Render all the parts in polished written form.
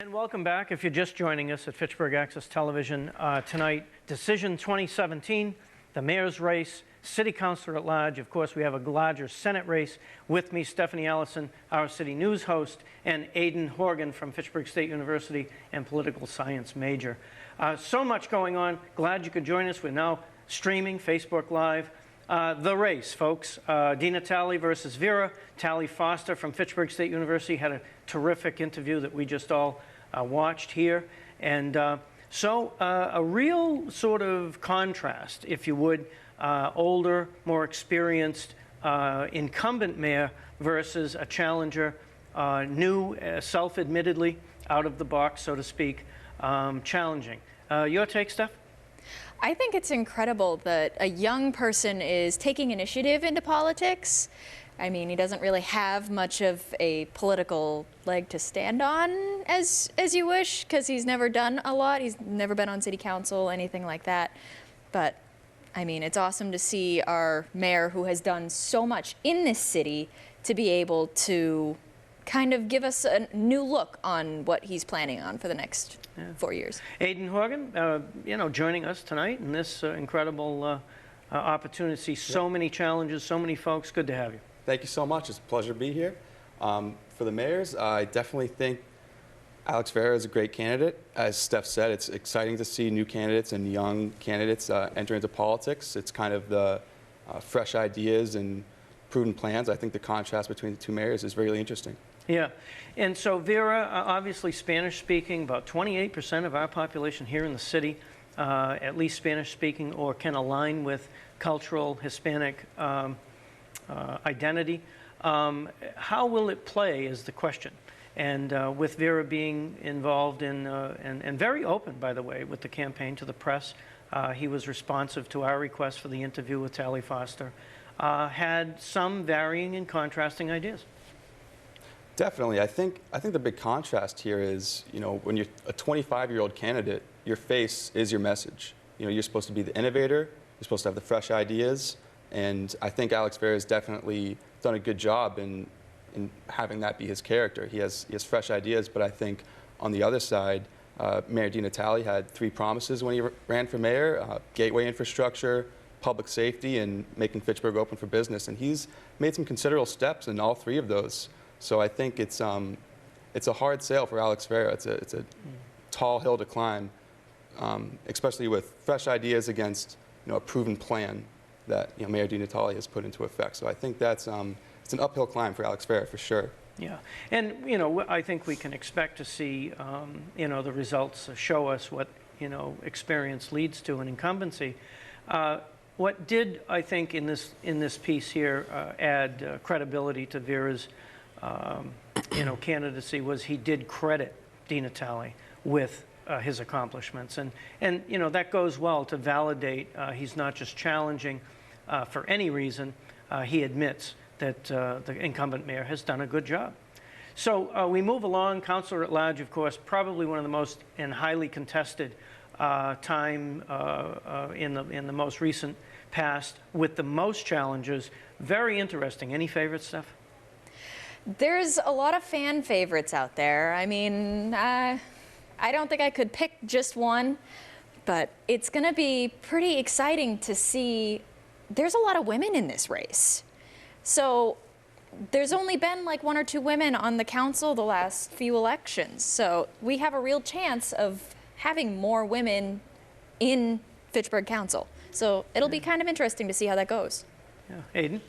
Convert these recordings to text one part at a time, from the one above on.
And welcome back. If you're just joining us at Fitchburg Access Television tonight, Decision 2017, the mayor's race, city councilor at large. Of course, we have a larger Senate race. With me, Stephanie Allison, our city news host, and Aidan Horgan from Fitchburg State University and political science major. So much going on. Glad you could join us. We're now streaming Facebook Live. The race, folks. Dina Talley versus Vera. Talley Foster from Fitchburg State University had a terrific interview that we just all watched here. And so a real sort of contrast, if you would, older, more experienced incumbent mayor versus a challenger, new, self-admittedly, out of the box, so to speak, challenging. Your take, Steph? I think it's incredible that a young person is taking initiative into politics. I mean, he doesn't really have much of a political leg to stand on, as you wish, because he's never done a lot. He's never been on city council, anything like that. But, I mean, it's awesome to see our mayor, who has done so much in this city, to be able to kind of give us a new look on what he's planning on for the next 4 years. Aidan Horgan, joining us tonight in this incredible opportunity to see so many challenges, so many folks. Good to have you. Thank you so much. It's a pleasure to be here. For the mayors, I definitely think Alex Vera is a great candidate. As Steph said, it's exciting to see new candidates and young candidates enter into politics. It's kind of the fresh ideas and proven plans. I think the contrast between the two mayors is really interesting. Yeah, and so Vera, obviously Spanish-speaking, about 28% of our population here in the city, at least Spanish-speaking or can align with cultural Hispanic identity. How will it play is the question. And with Vera being involved in, and very open, by the way, with the campaign to the press, he was responsive to our request for the interview with Talley Foster, had some varying and contrasting ideas. Definitely. I think the big contrast here is, when you're a 25-year-old candidate, your face is your message. You're supposed to be the innovator, you're supposed to have the fresh ideas, and I think Alex Vera has definitely done a good job in having that be his character. He has fresh ideas, but I think on the other side, Mayor Dina Talley had 3 promises when he ran for mayor: gateway infrastructure, public safety, and making Fitchburg open for business. And he's made some considerable steps in all 3 of those. So I think it's a hard sale for Alex Vera. It's a tall hill to climb, especially with fresh ideas against a proven plan that Mayor Dina Talley has put into effect. So I think that's it's an uphill climb for Alex Vera for sure. Yeah, and I think we can expect to see the results show us what experience leads to an incumbency. What did, I think, in this piece here add credibility to Vera's candidacy was he did credit Dina Talley with his accomplishments, and that goes well to validate he's not just challenging for any reason. He admits that the incumbent mayor has done a good job. So we move along. Councilor at large, of course, probably one of the most and highly contested time in the most recent past, with the most challenges. Very interesting. Any favorites, Steph? There's a lot of fan favorites out there. I mean, I don't think I could pick just one, but it's going to be pretty exciting to see. There's a lot of women in this race. So there's only been like 1 or 2 women on the council the last few elections. So we have a real chance of having more women in Fitchburg Council. So it'll be kind of interesting to see how that goes. Yeah. Aidan?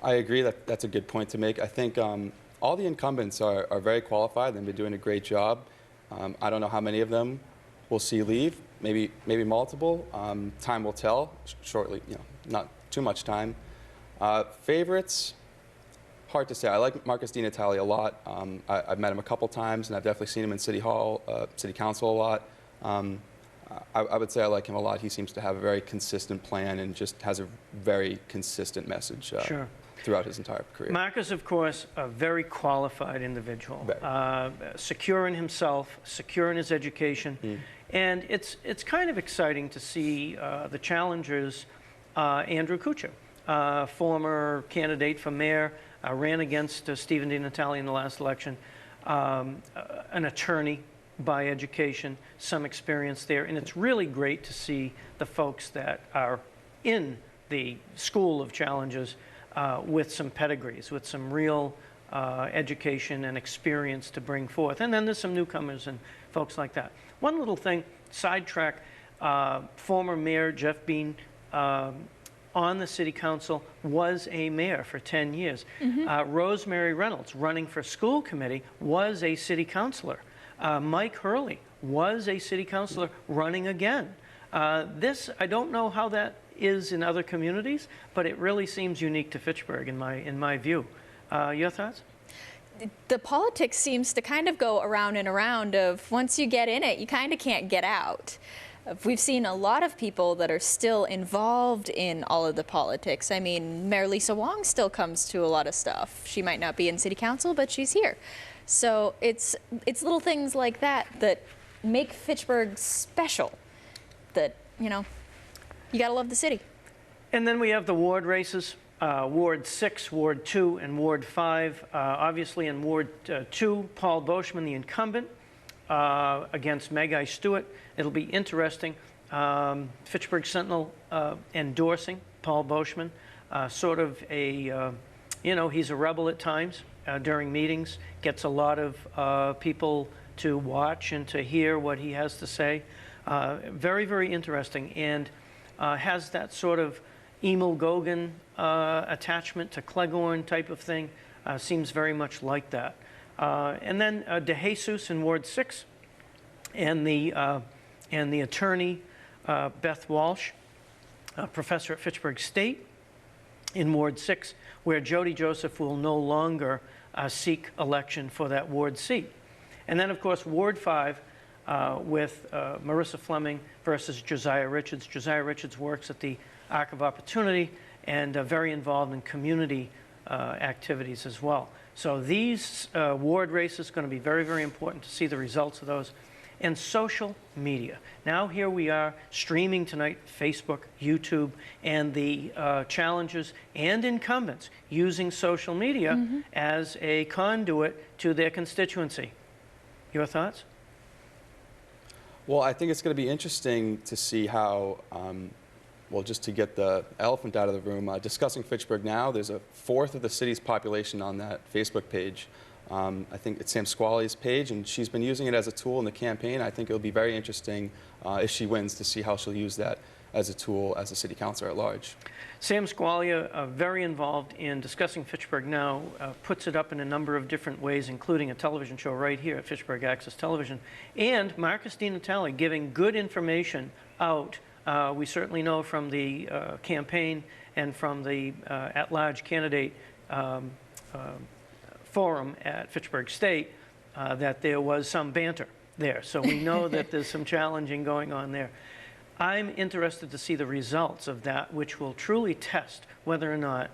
I agree that that's a good point to make. I think all the incumbents are very qualified. They've been doing a great job. I don't know how many of them we'll see leave. Maybe multiple. Time will tell shortly. Not too much time. Favorites, hard to say. I like Marcus Dina Talley a lot. I've met him a couple times, and I've definitely seen him in City Hall, City Council a lot. I would say I like him a lot. He seems to have a very consistent plan and just has a very consistent message throughout his entire career. Marcus, of course, a very qualified individual, secure in himself, secure in his education, and it's kind of exciting to see the challengers. Andrew Kuchar, former candidate for mayor, ran against Stephen Dina Talley in the last election, an attorney, by education, some experience there, and it's really great to see the folks that are in the School of Challenges with some pedigrees, with some real education and experience to bring forth. And then there's some newcomers and folks like that. One little thing, sidetrack, former Mayor Jeff Bean on the City Council was a mayor for 10 years. Rosemary Reynolds, running for school committee, was a city councilor. Mike Hurley was a city councilor running again. This, I don't know how that is in other communities, but it really seems unique to Fitchburg in my view. Your thoughts? The politics seems to kind of go around and around of once you get in it, you kind of can't get out. We've seen a lot of people that are still involved in all of the politics. I mean, Mayor Lisa Wong still comes to a lot of stuff. She might not be in city council, but she's here. So it's little things like that that make Fitchburg special, that, you know, you gotta love the city. And then we have the ward races, Ward 6, Ward 2, and Ward 5. Obviously in Ward 2, Paul Boschman, the incumbent, against Megai Stewart. It'll be interesting. Fitchburg Sentinel endorsing Paul Boschman, sort of a, you know, he's a rebel at times during meetings, gets a lot of people to watch and to hear what he has to say. Very, very interesting, and has that sort of Emil Gogan attachment to Cleghorn type of thing. Seems very much like that. And then DeJesus in Ward 6, and the attorney Beth Walsh, professor at Fitchburg State in Ward 6, where Jody Joseph will no longer seek election for that ward seat. And then, of course, Ward 5 with Marissa Fleming versus Josiah Richards. Josiah Richards works at the Arc of Opportunity and very involved in community activities as well. So these ward races are going to be very, very important to see the results of those. And social media. Now here we are streaming tonight, Facebook, YouTube, and the challengers and incumbents using social media as a conduit to their constituency. Your thoughts? Well, I think it's going to be interesting to see how, well, just to get the elephant out of the room, discussing Fitchburg now, there's a fourth of the city's population on that Facebook page. I think it's Sam Squally's page, and she's been using it as a tool in the campaign. I think it'll be very interesting if she wins to see how she'll use that as a tool as a city councilor at large. Sam Squally, very involved in discussing Fitchburg Now, puts it up in a number of different ways, including a television show right here at Fitchburg Access Television. And Marcus DiNatale giving good information out. We certainly know from the campaign and from the at-large candidate forum at Fitchburg State that there was some banter there. So we know that there's some challenging going on there. I'm interested to see the results of that, which will truly test whether or not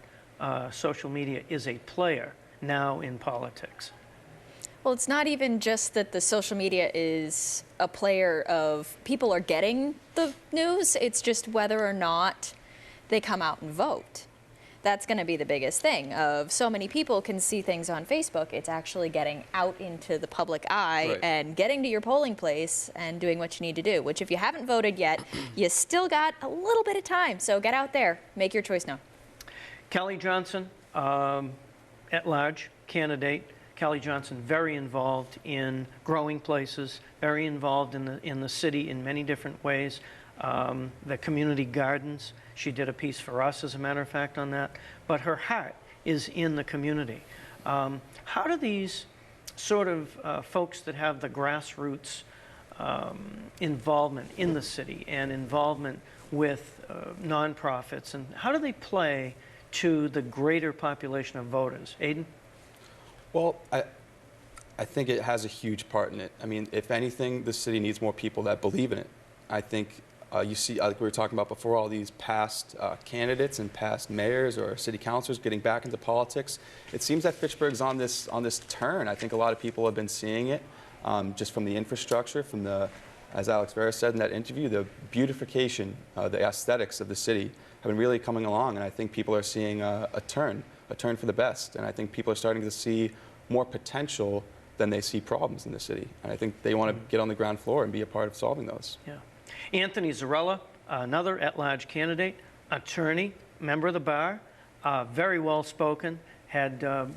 social media is a player now in politics. Well, it's not even just that the social media is a player of people are getting the news, it's just whether or not they come out and vote. That's going to be the biggest thing of so many people can see things on Facebook. It's actually getting out into the public eye Right. and getting to your polling place and doing what you need to do, which if you haven't voted yet, you still got a little bit of time. So get out there, make your choice now. Kelly Johnson, at-large candidate. Kelly Johnson, very involved in growing places, very involved in the city in many different ways. The community gardens, she did a piece for us, as a matter of fact, on that. But her heart is in the community. How do these sort of folks that have the grassroots involvement in the city and involvement with nonprofits, and how do they play to the greater population of voters? Aidan? Well, I think it has a huge part in it. I mean, if anything, the city needs more people that believe in it. I think you see, like we were talking about before, all these past candidates and past mayors or city councilors getting back into politics. It seems that Fitchburg's on this turn. I think a lot of people have been seeing it just from the infrastructure, from the, as Alex Vera said in that interview, the beautification, the aesthetics of the city have been really coming along, and I think people are seeing a turn for the best. And I think people are starting to see more potential then they see problems in the city. And I think they want to get on the ground floor and be a part of solving those. Yeah. Anthony Zarella, another at-large candidate, attorney, member of the bar, very well-spoken, had a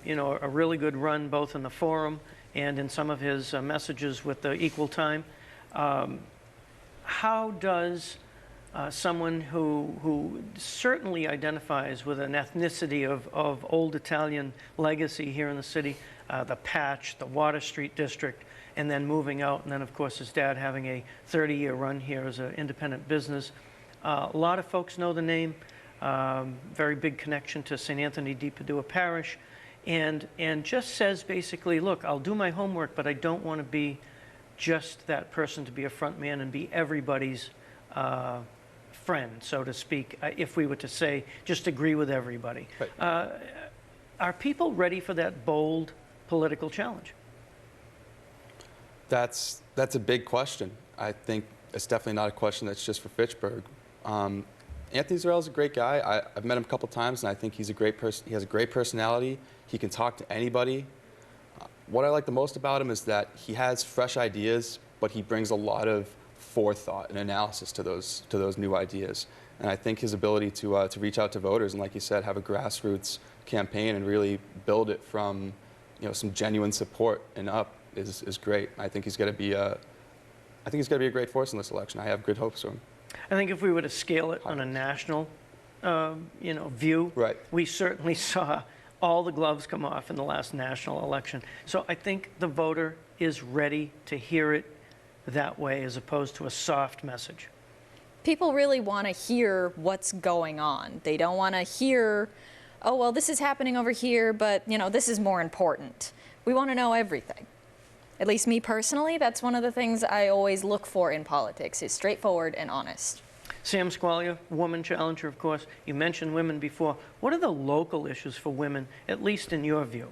really good run both in the forum and in some of his messages with the Equal Time. How does someone who certainly identifies with an ethnicity of old Italian legacy here in the city, the Patch, the Water Street District, and then moving out, and then of course his dad having a 30-year run here as an independent business. A lot of folks know the name, very big connection to St. Anthony de Padua Parish, and just says basically, look, I'll do my homework, but I don't want to be just that person to be a front man and be everybody's friend, so to speak, if we were to say, just agree with everybody. Right. Are people ready for that bold political challenge? That's a big question. I think it's definitely not a question that's just for Fitchburg. Anthony Zarella is a great guy. I've met him a couple times, and I think he's a great person. He has a great personality. He can talk to anybody. What I like the most about him is that he has fresh ideas, but he brings a lot of forethought and analysis to those new ideas. And I think his ability to reach out to voters and, like you said, have a grassroots campaign and really build it from some genuine support and up is great. I think he's going to be a great force in this election. I have good hopes for him. I think if we were to scale it on a national, view, right, we certainly saw all the gloves come off in the last national election. So I think the voter is ready to hear it that way as opposed to a soft message. People really want to hear what's going on. They don't want to hear, oh, well, this is happening over here, but, this is more important. We want to know everything. At least me personally, that's one of the things I always look for in politics, is straightforward and honest. Sam Squalia, woman challenger, of course. You mentioned women before. What are the local issues for women, at least in your view?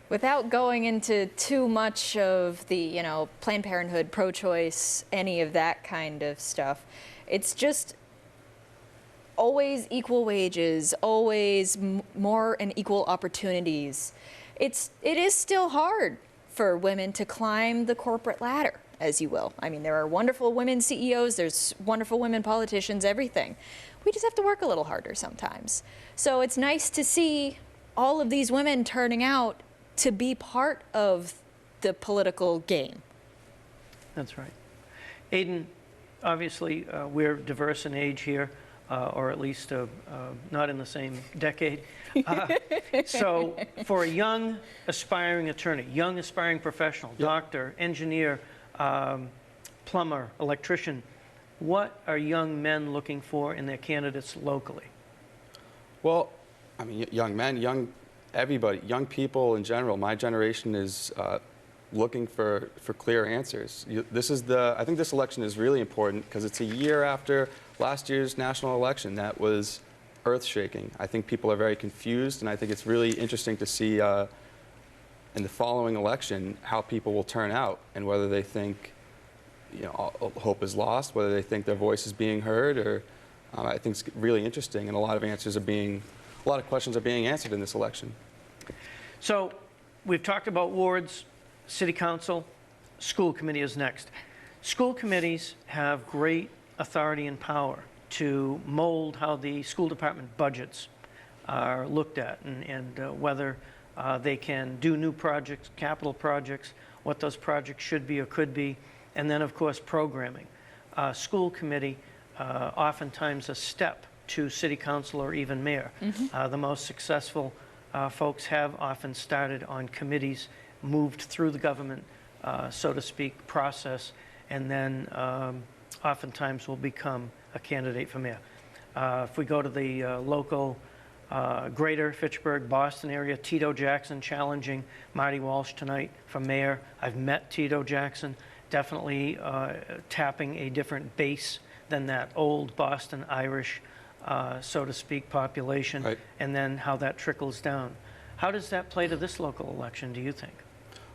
Without going into too much of the, Planned Parenthood, pro-choice, any of that kind of stuff, it's just always equal wages, always more and equal opportunities. It is still hard for women to climb the corporate ladder, as you will. I mean, there are wonderful women CEOs, there's wonderful women politicians, everything. We just have to work a little harder sometimes. So it's nice to see all of these women turning out to be part of the political game. That's right. Aidan, obviously, we're diverse in age here, or at least not in the same decade. So for a young aspiring attorney, young aspiring professional, doctor, engineer, plumber, electrician, what are young men looking for in their candidates locally? Well, I mean, young men, everybody, young people in general. My generation is looking for clear answers. I think this election is really important because it's a year after last year's national election that was earth-shaking. I think people are very confused, and I think it's really interesting to see in the following election how people will turn out and whether they think hope is lost, whether they think their voice is being heard, or I think it's really interesting, and a lot of questions are being answered in this election. So we've talked about wards, city council, school committee is next. School committees have great authority and power to mold how the school department budgets are looked at and whether they can do new projects, capital projects, what those projects should be or could be, and then, of course, programming. School committee, oftentimes a step to city council or even mayor. Mm-hmm. The most successful folks have often started on committees, moved through the government, so to speak, process, and then oftentimes will become a candidate for mayor. If we go to the local greater Fitchburg, Boston area, Tito Jackson challenging Marty Walsh tonight for mayor. I've met Tito Jackson, definitely tapping a different base than that old Boston Irish, so to speak, population, right, and then how that trickles down. How does that play to this local election, do you think?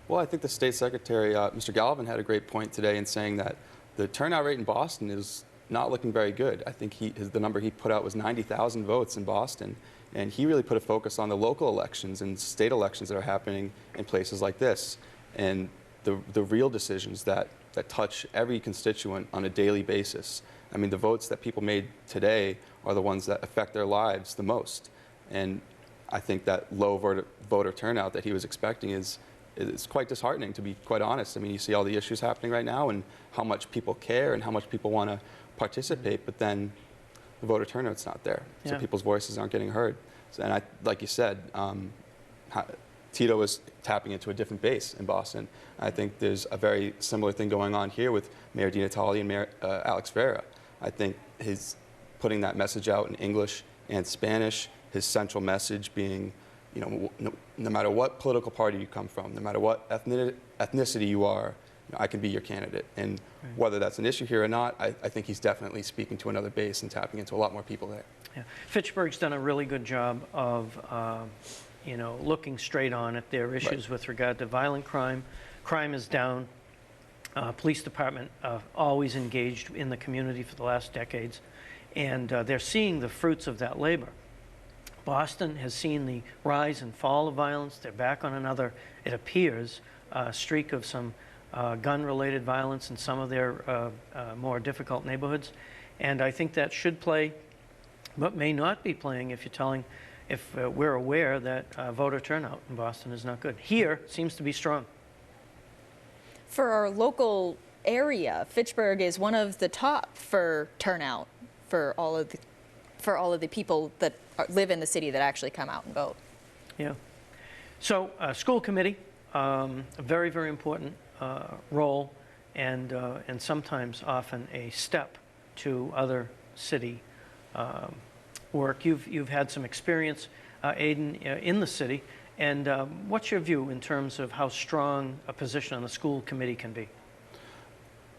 Well, I think the state secretary, Mr. Galvin, had a great point today in saying that the turnout rate in Boston is not looking very good. I think the number he put out was 90,000 votes in Boston, And he really put a focus on the local elections and state elections that are happening in places like this, and the real decisions that touch every constituent on a daily basis. I mean, the votes that people made today are the ones that affect their lives the most. And I think that low voter turnout that he was expecting is quite disheartening, to be quite honest. I mean, you see all the issues happening right now and how much people care and how much people want to participate, but then the voter turnout's not there. So Yeah. people's voices aren't getting heard. So, and like you said, Tito is tapping into a different base in Boston. I think there's a very similar thing going on here with Mayor Di Natale and Mayor Alex Vera. I think his putting that message out in English and Spanish, his central message being, you know, no matter what political party you come from, no matter what ethnicity you are, you know, I can be your candidate. And whether that's an issue here or not, I think he's definitely speaking to another base and tapping into a lot more people there. Yeah. Fitchburg's done a really good job of, you know, looking straight on at their issues with regard to violent crime. Crime is down. Police department always engaged in the community for the last decades, and they're seeing the fruits of that labor. Boston has seen the rise and fall of violence. They're back on another, it appears, streak of some gun-related violence in some of their more difficult neighborhoods. And I think that should play, but may not be playing if we're aware that voter turnout in Boston is not good. Here, seems to be strong. For our local area, Fitchburg is one of the top for turnout for all of the people that live in the city that actually come out and vote. Yeah. So, school committee, a very, very important role, and sometimes often a step to other city work. You've had some experience, Aidan, in the city, and what's your view in terms of how strong a position on the school committee can be?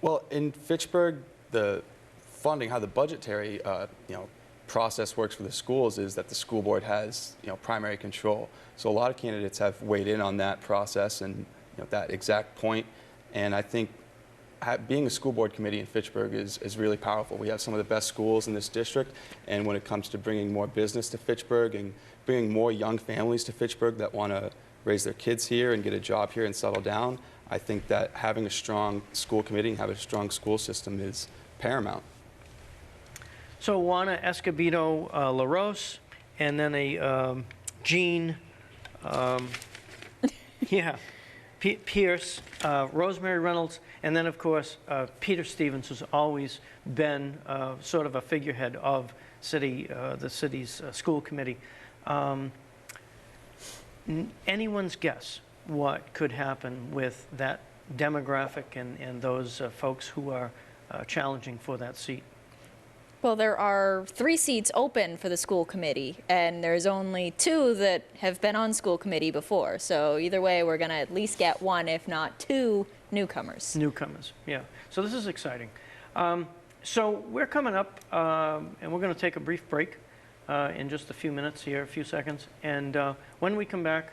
Well, in Fitchburg, the funding, how the budgetary process works for the schools is that the school board has primary control. So a lot of candidates have weighed in on that process and that exact point. And I think being a school board committee in Fitchburg is really powerful. We have some of the best schools in this district, and when it comes to bringing more business to Fitchburg and bringing more young families to Fitchburg that want to raise their kids here and get a job here and settle down, I think that having a strong school committee and having a strong school system is paramount. So Juana Escobedo LaRose, and then a Jean, Pierce, Rosemary Reynolds, and then, of course, Peter Stevens, who's always been sort of a figurehead of the city's school committee. Anyone's guess what could happen with that demographic and those folks who are challenging for that seat? Well, there are 3 seats open for the school committee, and there's only 2 that have been on school committee before. So either way, we're going to at least get 1, if not 2, newcomers. Newcomers, yeah. So this is exciting. So we're coming up, and we're going to take a brief break in just a few minutes here, a few seconds. And when we come back,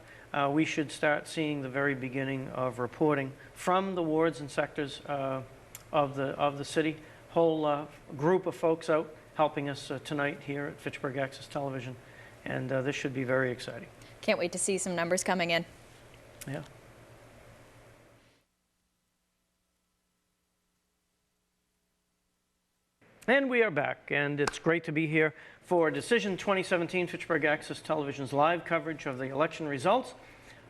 we should start seeing the very beginning of reporting from the wards and sectors of the city. Whole group of folks out helping us tonight here at Fitchburg Access Television, and this should be very exciting. Can't wait to see some numbers coming in. Yeah. And we are back, and it's great to be here for Decision 2017, Fitchburg Access Television's live coverage of the election results.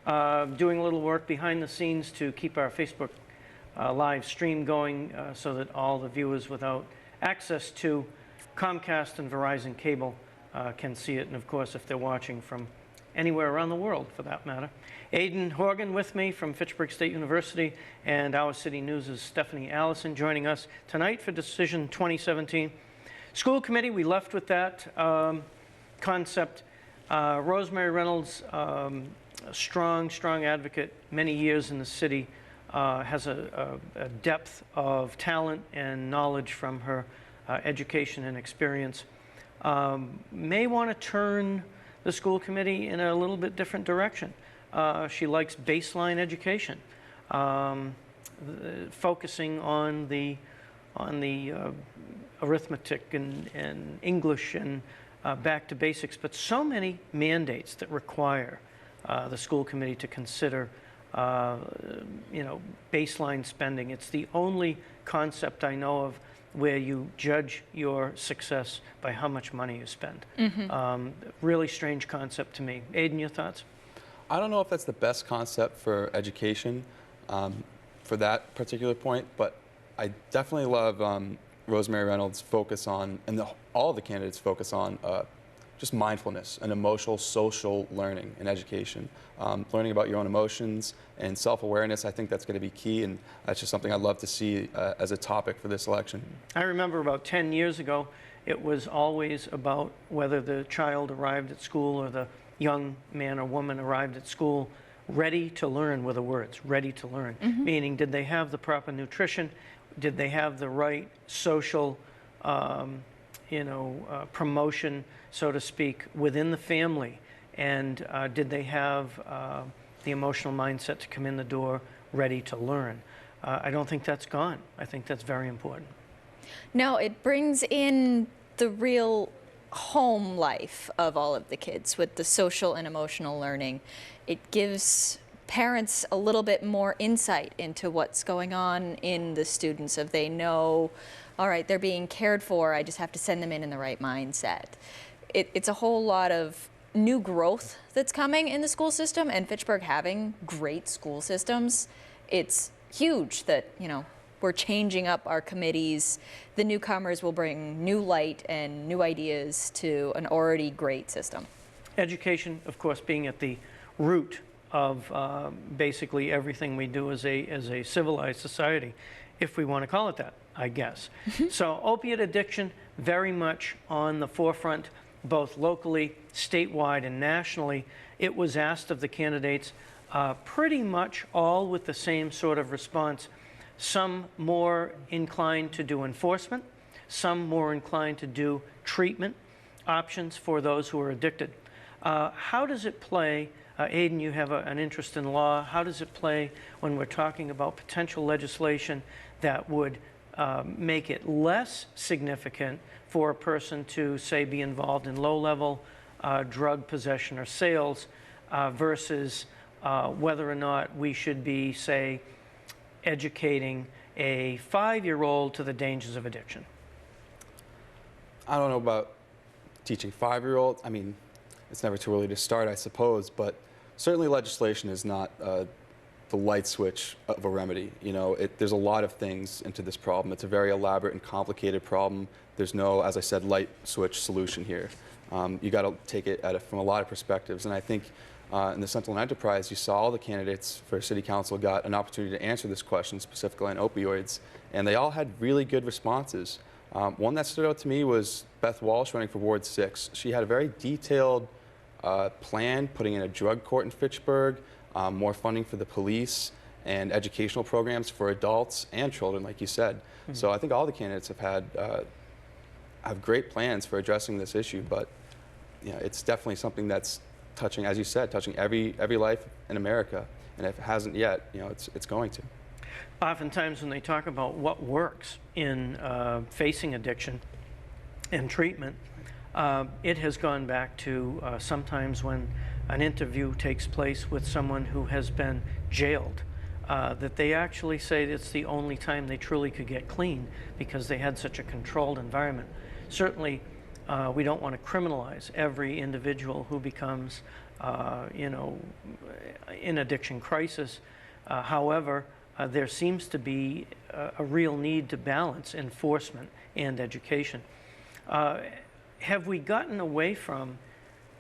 Doing a little work behind the scenes to keep our Facebook live stream going so that all the viewers without access to Comcast and Verizon cable can see it. And of course, if they're watching from anywhere around the world, for that matter. Aidan Horgan with me from Fitchburg State University, and Our City News' Stephanie Allison joining us tonight for Decision 2017. School committee, we left with that concept. Rosemary Reynolds, a strong advocate, many years in the city, has a depth of talent and knowledge from her education and experience. May want to turn the school committee in a little bit different direction. She likes baseline education, focusing on the arithmetic and English and back to basics, but so many mandates that require the school committee to consider, baseline spending. It's the only concept I know of where you judge your success by how much money you spend. Really strange concept to me. Aidan, your thoughts? I don't know if that's the best concept for education for that particular point, but I definitely love Rosemary Reynolds' focus on, and all the candidates focus on, just mindfulness and emotional, social learning in education. Learning about your own emotions and self-awareness, I think that's going to be key, and that's just something I'd love to see as a topic for this election. I remember about 10 years ago, it was always about whether the child arrived at school or the young man or woman arrived at school ready to learn, were the words, ready to learn. Meaning, did they have the proper nutrition? Did they have the right social promotion, so to speak, within the family? And did they have the emotional mindset to come in the door ready to learn? I don't think that's gone. I think that's very important. No, it brings in the real home life of all of the kids with the social and emotional learning. It gives parents a little bit more insight into what's going on in the students. If they know, all right, they're being cared for, I just have to send them in the right mindset. It's a whole lot of new growth that's coming in the school system, and Fitchburg having great school systems, it's huge that, we're changing up our committees. The newcomers will bring new light and new ideas to an already great system. Education, of course, being at the root of basically everything we do as a civilized society, if we want to call it that, I guess. So opiate addiction, very much on the forefront, both locally, statewide, and nationally. It was asked of the candidates, pretty much all with the same sort of response. Some more inclined to do enforcement, some more inclined to do treatment options for those who are addicted. How does it play, Aidan, you have an interest in law, how does it play when we're talking about potential legislation that would make it less significant for a person to, say, be involved in low-level drug possession or sales versus whether or not we should be, say, educating a 5-year-old to the dangers of addiction? I don't know about teaching 5-year-olds. I mean, it's never too early to start, I suppose, but certainly legislation is not the light switch of a remedy. There's a lot of things into this problem. It's a very elaborate and complicated problem. There's no, as I said, light switch solution here. You got to take it from a lot of perspectives, and I think in the Sentinel Enterprise, you saw all the candidates for City Council got an opportunity to answer this question specifically on opioids, and they all had really good responses. One that stood out to me was Beth Walsh running for Ward 6. She had a very detailed plan, putting in a drug court in Fitchburg, more funding for the police, and educational programs for adults and children, like you said. So I think all the candidates have great plans for addressing this issue, but it's definitely something that's touching, as you said, touching every life in America, and if it hasn't yet, it's going to. Oftentimes when they talk about what works in facing addiction and treatment, it has gone back to sometimes when an interview takes place with someone who has been jailed, that they actually say it's the only time they truly could get clean because they had such a controlled environment. Certainly, we don't want to criminalize every individual who becomes, in addiction crisis. However, there seems to be a real need to balance enforcement and education. Have we gotten away from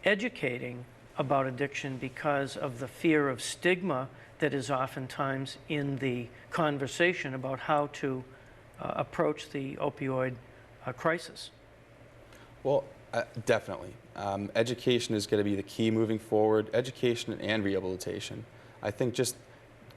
educating about addiction because of the fear of stigma that is oftentimes in the conversation about how to approach the opioid crisis? Well, definitely. Education is going to be the key moving forward, education and rehabilitation. I think just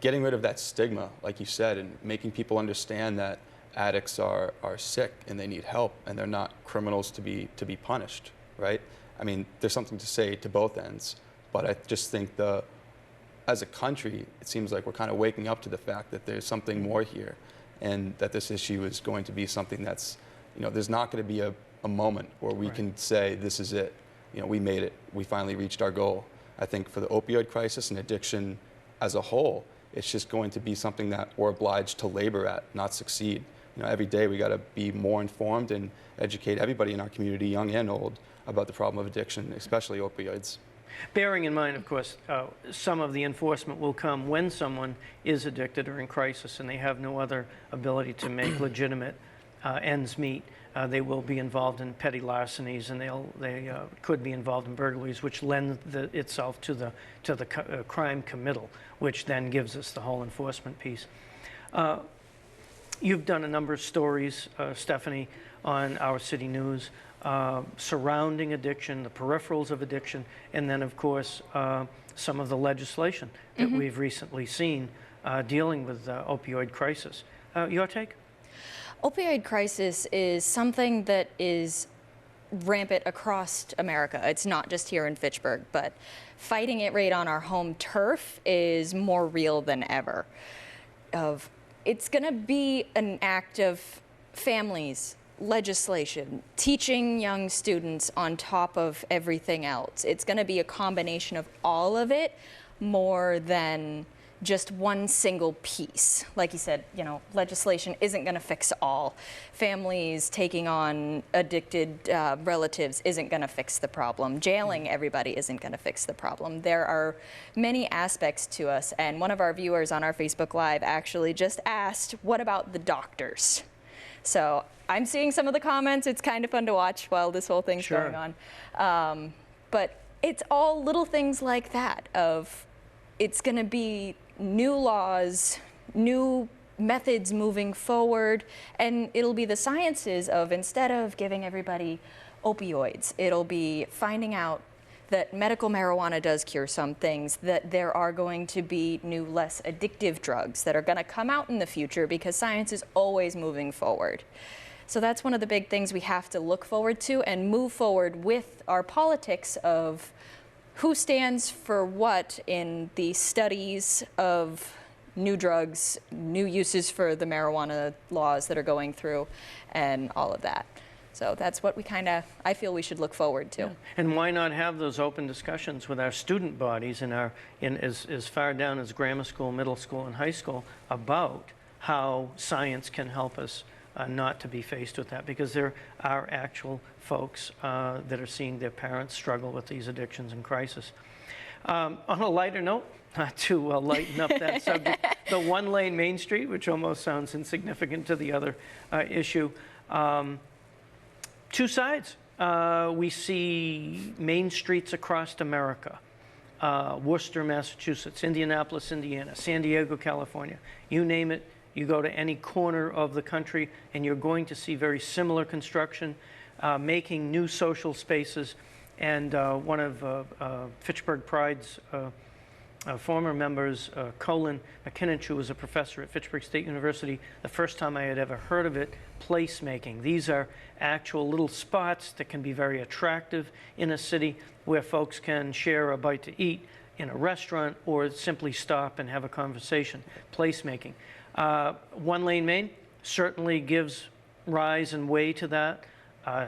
getting rid of that stigma, like you said, and making people understand that addicts are sick and they need help and they're not criminals to be punished, right? I mean, there's something to say to both ends, but I just think as a country, it seems like we're kind of waking up to the fact that there's something more here and that this issue is going to be something that's, there's not going to be a a moment where we can say, this is it. You know, we made it. We finally reached our goal. I think for the opioid crisis and addiction as a whole, it's just going to be something that we're obliged to labor at, not succeed. You know, every day we got to be more informed and educate everybody in our community, young and old, about the problem of addiction, especially opioids. Bearing in mind, of course, some of the enforcement will come when someone is addicted or in crisis and they have no other ability to make legitimate ends meet. They will be involved in petty larcenies, and they could be involved in burglaries, which lend itself to the crime committal, which then gives us the whole enforcement piece. You've done a number of stories, Stephanie, on our city news surrounding addiction, the peripherals of addiction, and then, of course, some of the legislation that we've recently seen dealing with the opioid crisis. Your take? Opioid crisis is something that is rampant across America. It's not just here in Fitchburg, but fighting it right on our home turf is more real than ever. It's going to be an act of families, legislation, teaching young students on top of everything else. It's going to be a combination of all of it more than just one single piece. Like you said, you know, legislation isn't going to fix all. Families taking on addicted relatives isn't going to fix the problem. Jailing everybody isn't going to fix the problem. There are many aspects to us, and one of our viewers on our Facebook Live actually just asked, what about the doctors? So I'm seeing some of the comments. It's kind of fun to watch while this whole thing's going on. But it's all little things like that of it's going to be new laws, new methods moving forward, and it'll be the sciences of, instead of giving everybody opioids, it'll be finding out that medical marijuana does cure some things, that there are going to be new, less addictive drugs that are going to come out in the future because science is always moving forward. So that's one of the big things we have to look forward to and move forward with our politics of who stands for what in the studies of new drugs, new uses for the marijuana laws that are going through, and all of that. So that's what we I feel we should look forward to. Yeah. And why not have those open discussions with our student bodies in as far down as grammar school, middle school, and high school about how science can help us not to be faced with that, because there are actual folks that are seeing their parents struggle with these addictions and crisis. On a lighter note, not to lighten up that subject, the one-lane Main Street, which almost sounds insignificant to the other issue. Two sides. We see main streets across America. Worcester, Massachusetts, Indianapolis, Indiana, San Diego, California, you name it. You go to any corner of the country and you're going to see very similar construction, making new social spaces. And one of Fitchburg Pride's former members, Colin McKinnon, who was a professor at Fitchburg State University, the first time I had ever heard of it, placemaking. These are actual little spots that can be very attractive in a city where folks can share a bite to eat in a restaurant or simply stop and have a conversation. Placemaking. One-lane Main certainly gives rise and way to that.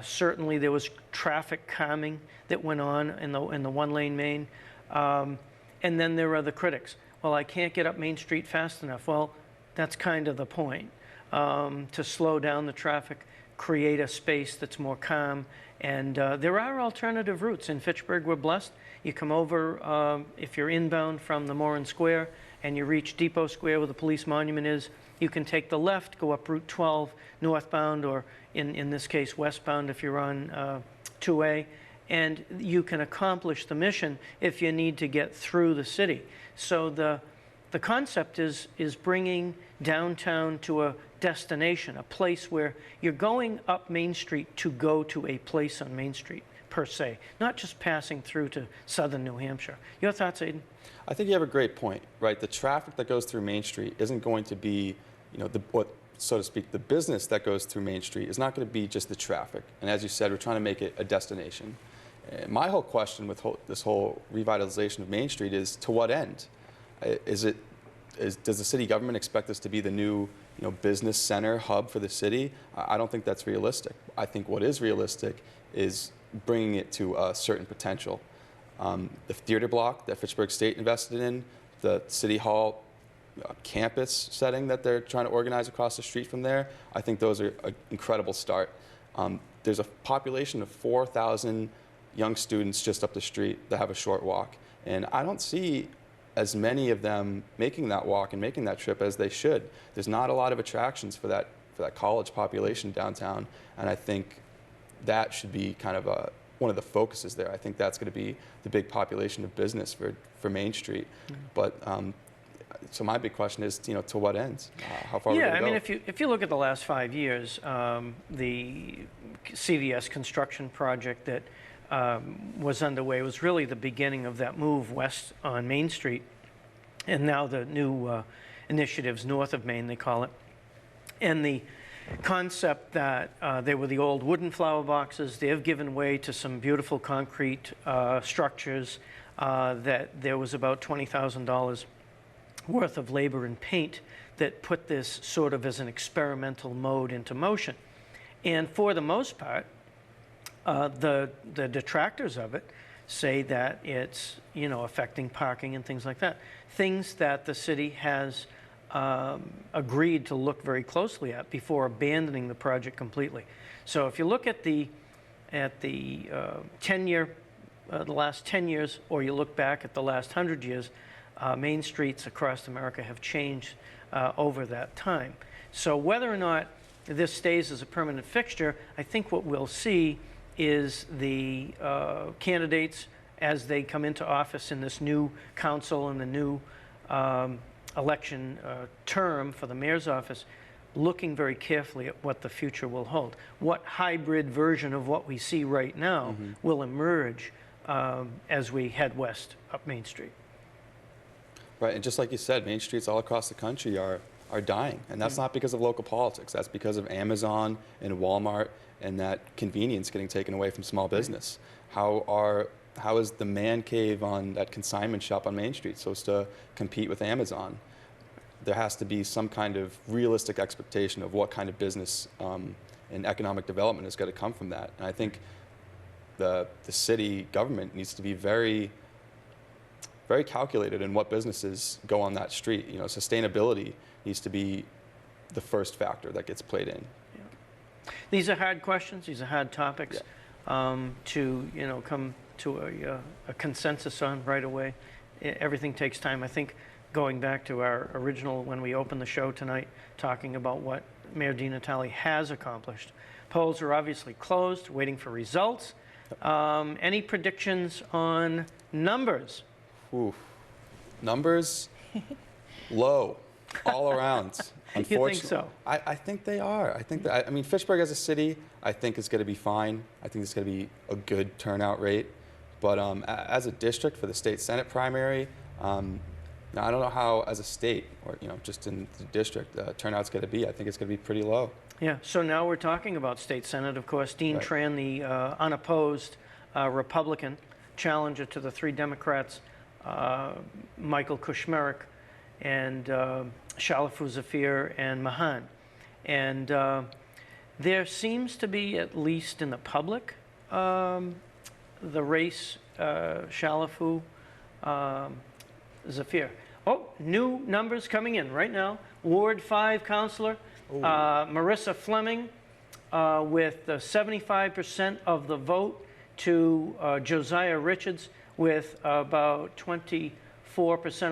Certainly there was traffic calming that went on in the one-lane Main. And then there are the critics. Well, I can't get up Main Street fast enough. Well, that's kind of the point. To slow down the traffic, create a space that's more calm. And there are alternative routes. In Fitchburg, we're blessed. You come over, if you're inbound from the Morin Square, and you reach Depot Square where the police monument is, you can take the left, go up Route 12 northbound, or in this case westbound if you're on 2A, and you can accomplish the mission if you need to get through the city. So the concept is bringing downtown to a destination, a place where you're going up Main Street to go to a place on Main Street, per se, not just passing through to southern New Hampshire. Your thoughts, Aidan? I think you have a great point, right? The traffic that goes through Main Street isn't going to be, so to speak, the business that goes through Main Street is not going to be just the traffic. And as you said, we're trying to make it a destination. And my whole question with this whole revitalization of Main Street is, to what end? Does the city government expect this to be the new, business center hub for the city, I don't think that's realistic. I think what is realistic is bringing it to a certain potential. The theater block that Fitchburg State invested in, the City Hall campus setting that they're trying to organize across the street from there, I think those are an incredible start. There's a population of 4,000 young students just up the street that have a short walk. And I don't see as many of them making that walk and making that trip as they should. There's not a lot of attractions for that college population downtown. And I think that should be kind of one of the focuses there. I think that's going to be the big population of business for Main Street. Mm-hmm. But so my big question is, to what ends? How far are we going to go? Yeah, I mean, if you look at the last 5 years, the CVS construction project that was underway was really the beginning of that move west on Main Street, and now the new initiatives north of Main, they call it. And the concept that they were the old wooden flower boxes, they have given way to some beautiful concrete structures that there was about $20,000 worth of labor and paint that put this sort of as an experimental mode into motion. And for the most part, the detractors of it say that it's, affecting parking and things like that. Things that the city has agreed to look very closely at before abandoning the project completely. So if you look at the 10-year, the last 10 years, or you look back at the last 100 years, main streets across America have changed over that time. So whether or not this stays as a permanent fixture, I think what we'll see is the candidates, as they come into office in this new council and the new election term for the mayor's office, looking very carefully at what the future will hold. What hybrid version of what we see right now will emerge as we head west up Main Street. Right, and just like you said, main streets all across the country are dying, and that's not because of local politics. That's because of Amazon and Walmart and that convenience getting taken away from small business. How is the man cave on that consignment shop on Main Street supposed to compete with Amazon? There has to be some kind of realistic expectation of what kind of business and economic development is going to come from that. And I think the city government needs to be very calculated in what businesses go on that street. Sustainability needs to be the first factor that gets played in. Yeah. These are hard questions. These are hard topics to come to a consensus on right away. Everything takes time. I think going back to our original, when we opened the show tonight, talking about what Mayor DiNatale has accomplished. Polls are obviously closed, waiting for results. Any predictions on numbers? Oof. Numbers low all around. Unfortunately, You think so? I think they are. I think that, Fitchburg as a city, I think is going to be fine. I think it's going to be a good turnout rate. But as a district for the state Senate primary, now I don't know how as a state or just in the district turnout's going to be. I think it's going to be pretty low. Yeah. So now we're talking about state Senate. Of course, Dean Tran, the unopposed Republican challenger to the three Democrats, Michael Kushmerek and Shalafu Zafir and Mahan. And there seems to be, at least in the public, the race, Shalafu Zafir. Oh, new numbers coming in right now. Ward 5 Councilor Marissa Fleming with 75% of the vote to Josiah Richards with about 24%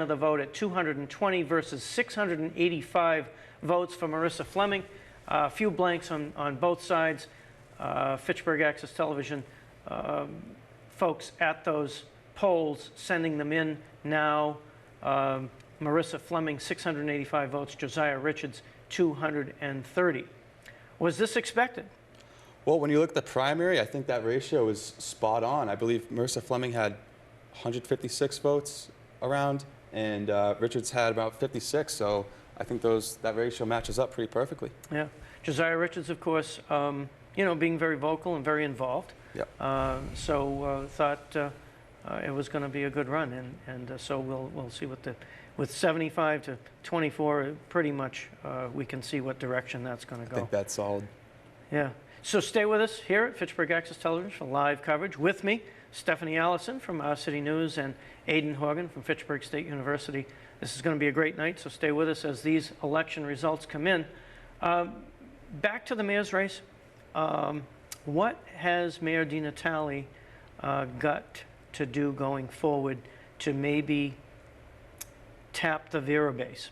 of the vote at 220 versus 685 votes for Marissa Fleming. A few blanks on both sides. Fitchburg Access Television folks at those polls sending them in now. Marissa Fleming, 685 votes. Josiah Richards, 230. Was this expected? Well, when you look at the primary, I think that ratio is spot on. I believe Marissa Fleming had 156 votes around, and Richards had about 56. So I think that ratio matches up pretty perfectly. Yeah. Josiah Richards, of course, being very vocal and very involved. Yep. So thought it was going to be a good run, and so we'll see what with 75 to 24, pretty much we can see what direction that's going to I go. think that's solid. Yeah. So stay with us here at Fitchburg Access Television for live coverage. With me, Stephanie Allison from Our City News and Aidan Horgan from Fitchburg State University. This is going to be a great night, so stay with us as these election results come in. Back to the mayor's race. What has Mayor DiNatale got to do going forward to maybe tap the Vera base?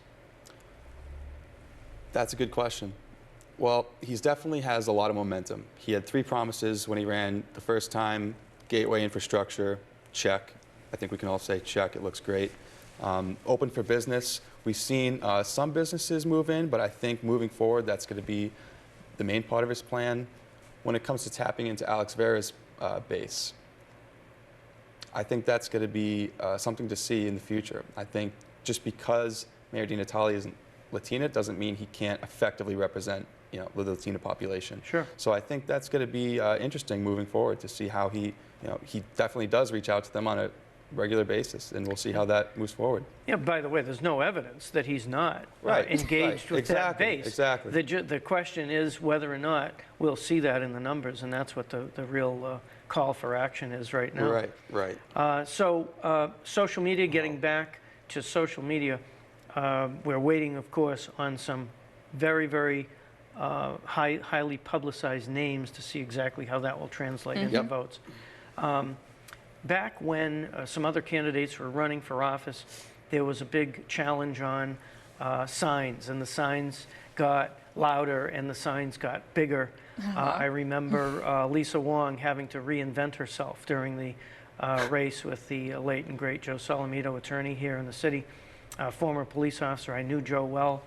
That's a good question. Well, he definitely has a lot of momentum. He had 3 promises when he ran the first time. Gateway infrastructure, check. I think we can all say check, it looks great. Open for business. We've seen some businesses move in, but I think moving forward, that's going to be the main part of his plan. When it comes to tapping into Alex Vera's base, I think that's going to be something to see in the future. I think just because Mayor DiNatale isn't Latina doesn't mean he can't effectively represent the Latino population. Sure. So I think that's going to be interesting moving forward to see how he definitely does reach out to them on a regular basis, and we'll see how that moves forward. Yeah, by the way, there's no evidence that he's not Right, engaged with that base. Exactly. The question is whether or not we'll see that in the numbers, and that's what the real call for action is right now. Right. So social media, getting back to social media, we're waiting, of course, on some very, very highly publicized names to see exactly how that will translate into votes. Back when some other candidates were running for office, there was a big challenge on signs, and the signs got louder and the signs got bigger. I remember Lisa Wong having to reinvent herself during the race with the late and great Joe Solomito, attorney here in the city, former police officer. I knew Joe well,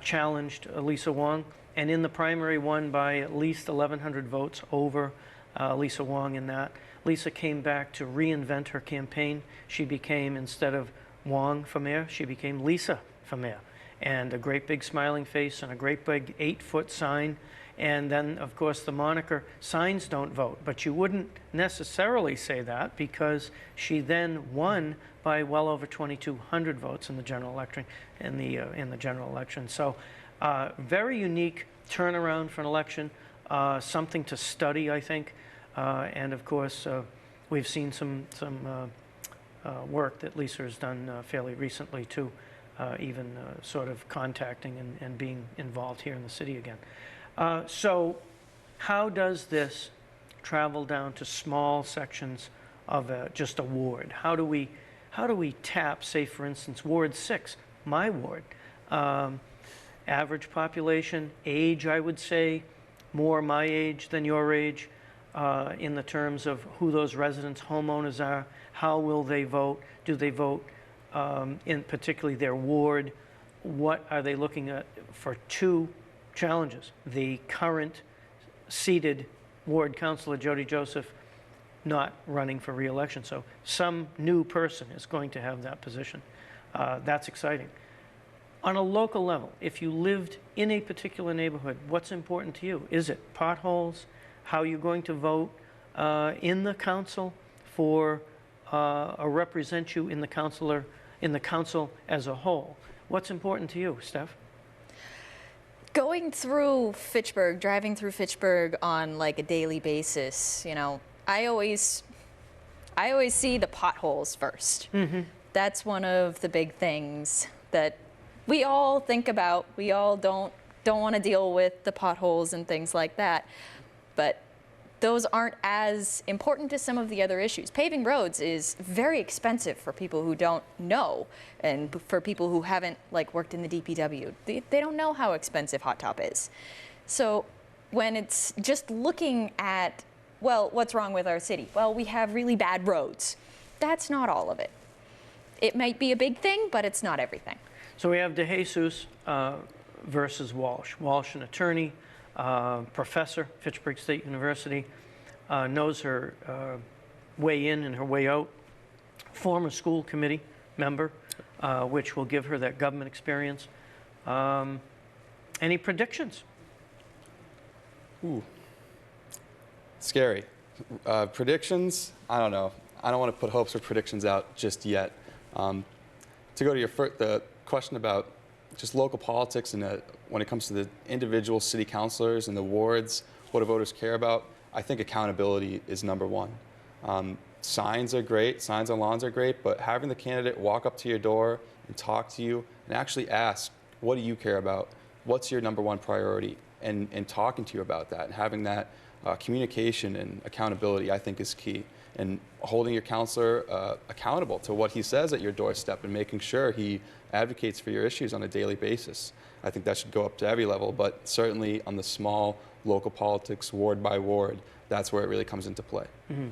challenged Lisa Wong, and in the primary won by at least 1,100 votes over Lisa Wong in that. Lisa came back to reinvent her campaign. She became, instead of Wong for mayor, she became Lisa for mayor. And a great big smiling face and a great big 8-foot sign. And then, of course, the moniker, signs don't vote. But you wouldn't necessarily say that because she then won by well over 2,200 votes in the general election. So very unique turnaround for an election, something to study, I think. And of course, we've seen some work that Lisa has done fairly recently too, even sort of contacting and being involved here in the city again. So how does this travel down to small sections of just a ward? How do we tap, say, for instance, Ward 6, my ward? Average population, age, I would say, more my age than your age. In the terms of who those residents, homeowners are, how will they vote? Do they vote in particularly their ward? What are they looking at for 2 challenges? The current seated ward councilor, Jody Joseph, not running for re-election. So some new person is going to have that position. That's exciting. On a local level, if you lived in a particular neighborhood, what's important to you? Is it potholes? How you're going to vote in the council for or represent you in the council as a whole? What's important to you, Steph? Going through Fitchburg, driving through Fitchburg on like a daily basis, I always see the potholes first. Mm-hmm. That's one of the big things that we all think about. We all don't want to deal with the potholes and things like that. But those aren't as important as some of the other issues. Paving roads is very expensive for people who don't know, and for people who haven't worked in the DPW. They don't know how expensive hot top is. So when it's just looking at, well, what's wrong with our city? Well, we have really bad roads. That's not all of it. It might be a big thing, but it's not everything. So we have DeJesus versus Walsh. Walsh, an attorney, professor, Fitchburg State University, knows her way in and her way out, former school committee member, which will give her that government experience. Any predictions? Ooh, scary. Predictions? I don't know. I don't want to put hopes or predictions out just yet. To go to the question about just local politics and when it comes to the individual city councilors and the wards, what do voters care about? I think accountability is number one. Signs are great, signs on lawns are great, but having the candidate walk up to your door and talk to you and actually ask, what do you care about? What's your number one priority? And talking to you about that and having that communication and accountability, I think, is key. And holding your counselor accountable to what he says at your doorstep and making sure he advocates for your issues on a daily basis. I think that should go up to every level, but certainly on the small local politics, ward by ward, that's where it really comes into play. Mm-hmm.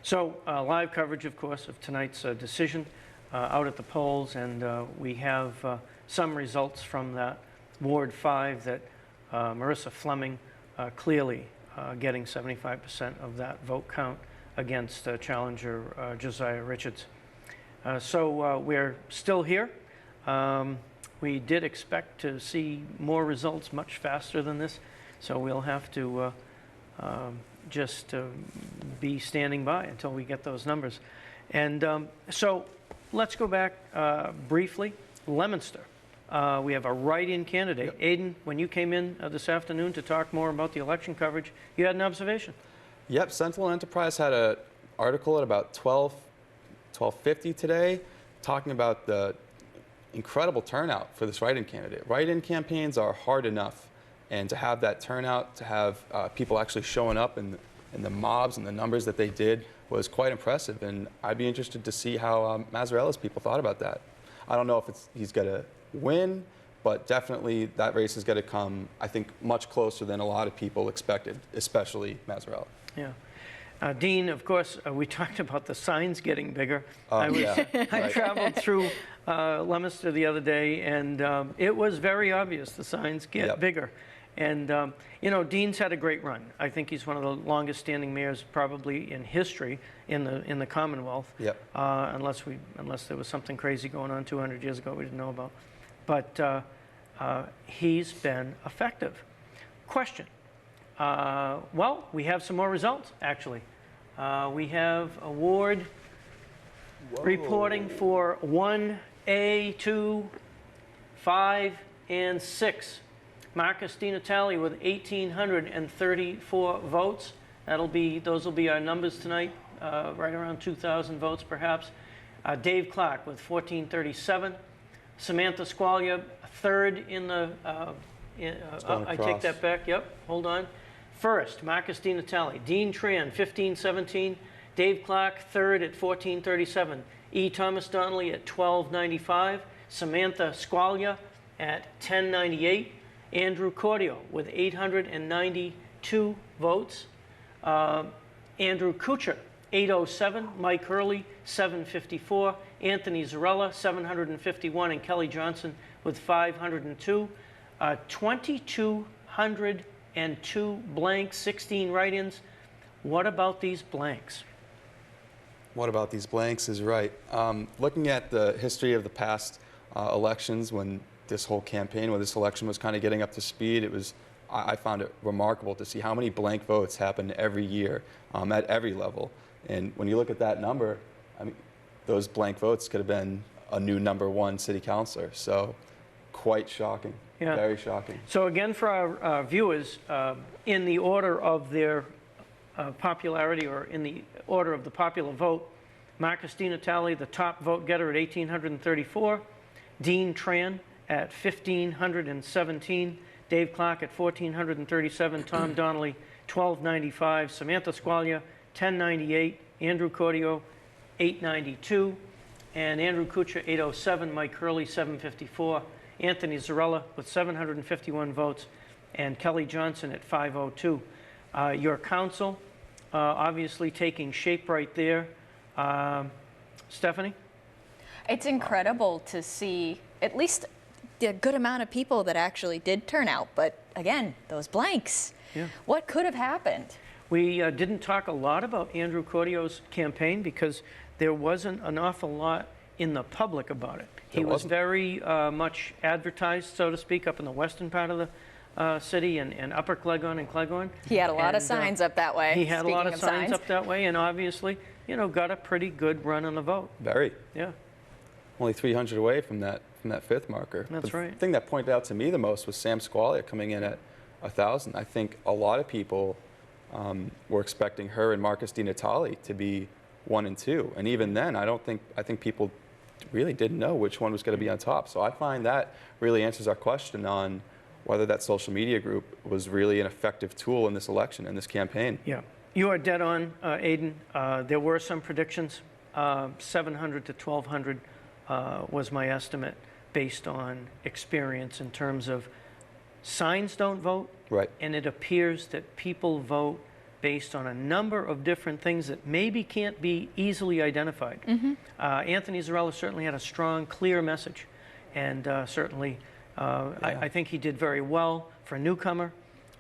So live coverage, of course, of tonight's decision out at the polls, and we have some results from that Ward 5 that Marissa Fleming clearly getting 75% of that vote count against challenger Josiah Richards. So we're still here. We did expect to see more results much faster than this, so we'll have to just be standing by until we get those numbers. And so let's go back briefly. Leominster. We have a write-in candidate. Yep. Aiden, when you came in this afternoon to talk more about the election coverage, you had an observation. Yep, Sentinel Enterprise had an article at about 12:50 today talking about the incredible turnout for this write-in candidate. Write-in campaigns are hard enough, and to have that turnout, to have people actually showing up in the mobs and the numbers that they did was quite impressive, and I'd be interested to see how Mazzarella's people thought about that. I don't know if he's going to win, but definitely that race is going to come, I think, much closer than a lot of people expected, especially Mazzarella. Yeah. Dean, of course, we talked about the signs getting bigger. Yeah, I traveled through Leominster the other day, and it was very obvious the signs get bigger. And, you know, Dean's had a great run. I think he's one of the longest-standing mayors probably in history in the Commonwealth, unless there was something crazy going on 200 years ago we didn't know about. But he's been effective. Question. Well, we have some more results, actually. We have a ward reporting for 1A, 2, 5, and 6. Marcus DiNatale with 1,834 votes. Those will be our numbers tonight, right around 2,000 votes perhaps. Dave Clark with 1,437. Samantha Squalia, third in the, I take that back, yep, hold on. First, Marcus DiNatale. Dean Tran, 1,517. Dave Clark, third at 1,437. E. Thomas Donnelly at 1,295. Samantha Squalia at 1,098. Andrew Cordio with 892 votes. Andrew Kuchar, 807. Mike Hurley, 754. Anthony Zarella, 751. And Kelly Johnson with 502. 2,202 blanks, 16 write-ins. What about these blanks? What about these blanks is right. Looking at the history of the past elections, when this election was kind of getting up to speed, I found it remarkable to see how many blank votes happen every year at every level. And when you look at that number, I mean, those blank votes could have been a new #1 city councilor. So quite shocking, very shocking. So again, for our viewers, in the order of their popularity, or in the order of the popular vote, Marcus DiNatale, the top vote getter at 1,834. Dean Tran at 1,517. Dave Clark at 1,437. Tom Donnelly, 1,295. Samantha Squalia, 1,098. Andrew Cordio, 892. And Andrew Kuchar, 807. Mike Hurley, 754. Anthony Zarella with 751 votes. And Kelly Johnson at 502. Your council obviously taking shape right there. Stephanie? It's incredible to see at least the good amount of people that actually did turn out. But again, those blanks. Yeah. What could have happened? We didn't talk a lot about Andrew Cordio's campaign because there wasn't an awful lot in the public about it. He was very much advertised, so to speak, up in the western part of the city and Upper Cleghorn and Cleghorn. He had a lot of signs up that way. He had a lot of signs up that way, and obviously got a pretty good run on the vote. Very. Yeah. Only 300 away from that fifth marker. That's right. The thing that pointed out to me the most was Sam Squalia coming in at 1,000. I think a lot of people were expecting her and Marcus Di Natale to be 1 and 2, and even then, I think people really didn't know which one was going to be on top. So I find that really answers our question on whether that social media group was really an effective tool in this election, in this campaign. Yeah. You are dead on, Aidan. There were some predictions. 700 to 1,200 was my estimate based on experience in terms of signs don't vote. Right. And it appears that people vote based on a number of different things that maybe can't be easily identified. Anthony Zarella certainly had a strong, clear message. And certainly, I think he did very well for a newcomer.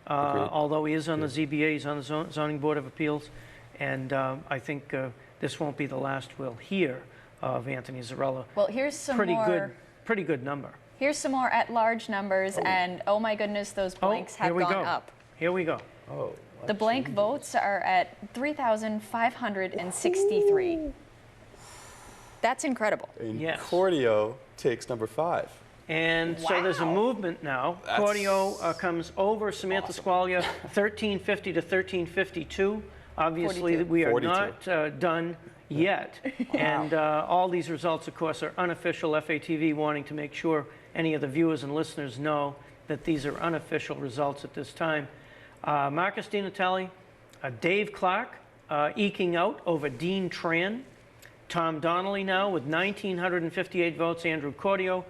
Although he is on the ZBA, he's on the Zoning Board of Appeals. And I think this won't be the last we'll hear of Anthony Zarella. Well, here's some Pretty good number. Here's some more at-large numbers, and oh my goodness, those blanks have gone up. Here we go. Oh. The blank votes are at 3,563. That's incredible. And Yes. Cordio takes number 5. And so there's a movement now. Cordio comes over Samantha Squalia, 1350 to 1352. Obviously, 42. we are 42. not done yet. And all these results, of course, are unofficial. FATV wanting to make sure any of the viewers and listeners know that these are unofficial results at this time. Marcus Di Natale, Dave Clark eking out over Dean Tran. Tom Donnelly now with 1,958 votes. Andrew Cordio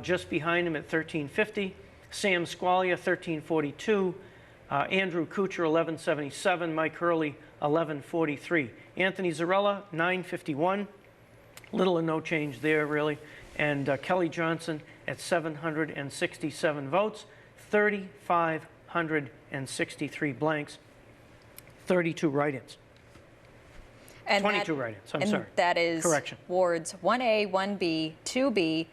just behind him at 1,350. Sam Squalia, 1,342. Andrew Kuchar, 1,177. Mike Hurley, 1,143. Anthony Zarella, 951. Little or no change there, really. And Kelly Johnson at 767 votes, 3,563 blanks, 32 write-ins. And 22 write-ins, I'm sorry. That is Correction. wards 1A, 1B, 2B,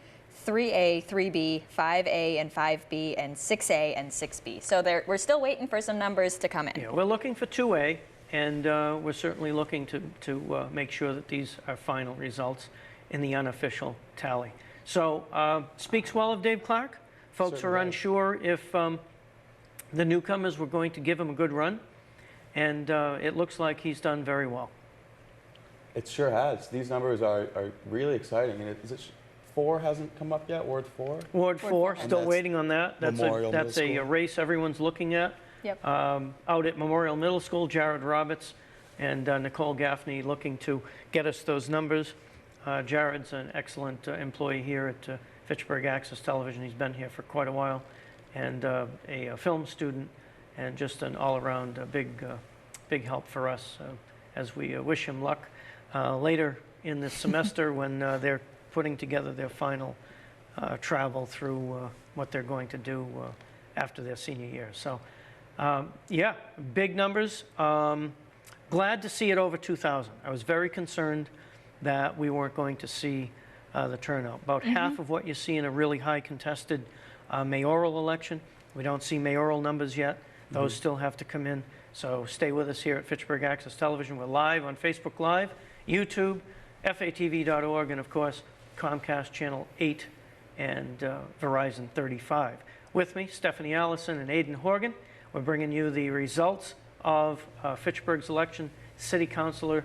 3A, 3B, 5A, and 5B, and 6A and 6B. So we're still waiting for some numbers to come in. Yeah, we're looking for 2A, and we're certainly looking to make sure that these are final results in the unofficial tally. So speaks well of Dave Clark. Folks are unsure if the newcomers were going to give him a good run, and it looks like he's done very well. It sure has. These numbers are really exciting. And is it 4 hasn't come up yet? Ward 4? Ward 4, still that's waiting on that. That's Memorial Middle a School. race everyone's looking at. Yep. Out at Memorial Middle School, Jared Roberts and Nicole Gaffney looking to get us those numbers. Jared's an excellent employee here at Fitchburg Access Television. He's been here for quite a while, and a film student, and just an all-around big help for us as we wish him luck later in this semester when they're putting together their final travel through what they're going to do after their senior year. So, yeah, big numbers. Glad to see it over 2,000. I was very concerned that we weren't going to see the turnout. About half of what you see in a really high contested mayoral election. We don't see mayoral numbers yet. Those still have to come in. So stay with us here at Fitchburg Access Television. We're live on Facebook Live, YouTube, FATV.org, and of course, Comcast Channel 8 and Verizon 35. With me, Stephanie Allison and Aidan Horgan. We're bringing you the results of Fitchburg's election, city councilor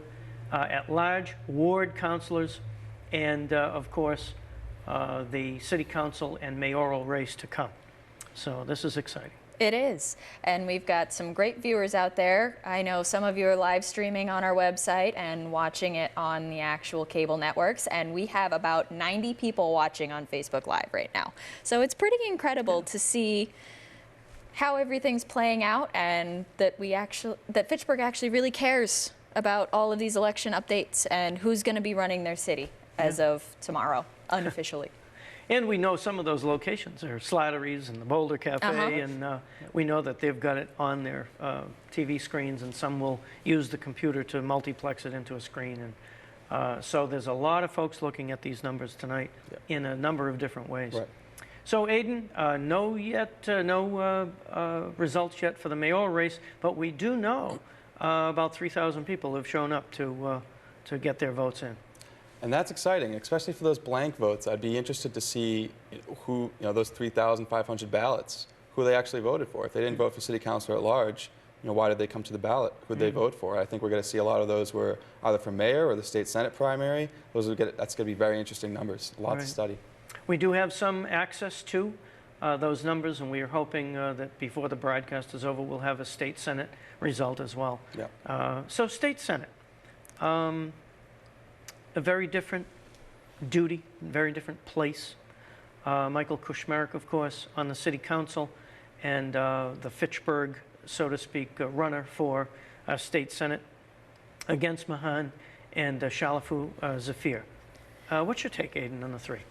at large, ward councilors, and of course, the city council and mayoral race to come. So this is exciting. It is, and we've got some great viewers out there. I know some of you are live streaming on our website and watching it on the actual cable networks, and we have about 90 people watching on Facebook Live right now. So it's pretty incredible to see how everything's playing out, and that Fitchburg actually really cares about all of these election updates and who's going to be running their city as of tomorrow, unofficially. And we know some of those locations are Slattery's and the Boulder Cafe, and we know that they've got it on their TV screens, and some will use the computer to multiplex it into a screen. And so there's a lot of folks looking at these numbers tonight in a number of different ways. Right. So Aidan, no results yet for the mayoral race, but we do know About 3,000 people have shown up to get their votes in. And that's exciting, especially for those blank votes. I'd be interested to see who, those 3,500 ballots, who they actually voted for. If they didn't vote for city councilor at large, why did they come to the ballot? Who did they vote for? I think we're going to see a lot of those were either for mayor or the state senate primary. That's going to be very interesting numbers, a lot to study. We do have some access to those numbers, and we are hoping that before the broadcast is over, we'll have a state senate result as well. Yeah. So state senate, a very different duty, very different place. Michael Kushmarek, of course, on the city council, and the Fitchburg, so to speak, runner for state senate against Mahan and Shalafu Zafir. What's your take, Aidan, on the three?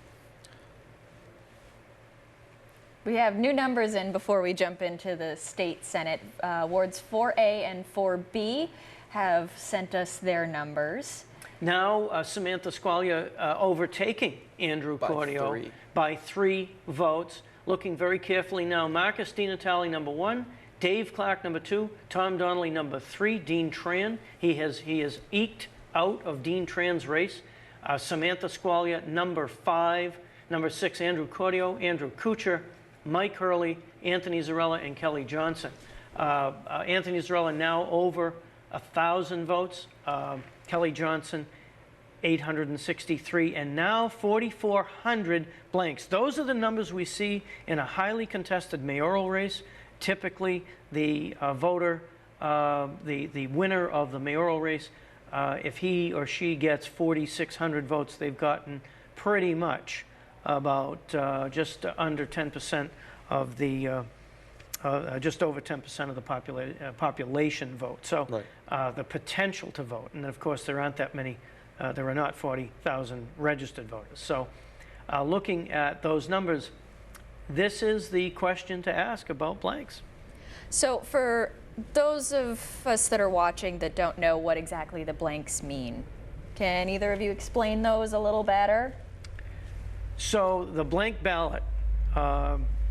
We have new numbers in before we jump into the state senate. Wards 4A and 4B have sent us their numbers. Now Samantha Squalia overtaking Andrew Cordio by 3 votes. Looking very carefully now, Marcus DiNatale, number 1, Dave Clark, number 2, Tom Donnelly, number 3, Dean Tran. He has eked out of Dean Tran's race. Samantha Squalia, number 5, number 6, Andrew Cordio, Andrew Kuchar, Mike Hurley, Anthony Zarella, and Kelly Johnson. Anthony Zarella now over 1,000 votes. Kelly Johnson, 863, and now 4,400 blanks. Those are the numbers we see in a highly contested mayoral race. Typically, the voter, the winner of the mayoral race, if he or she gets 4,600 votes, they've gotten pretty much about just under 10% of the, just over 10% of the population vote. So the potential to vote, and of course there aren't that many, there are not 40,000 registered voters. So looking at those numbers, this is the question to ask about blanks. So for those of us that are watching that don't know what exactly the blanks mean, can either of you explain those a little better? So the blank ballot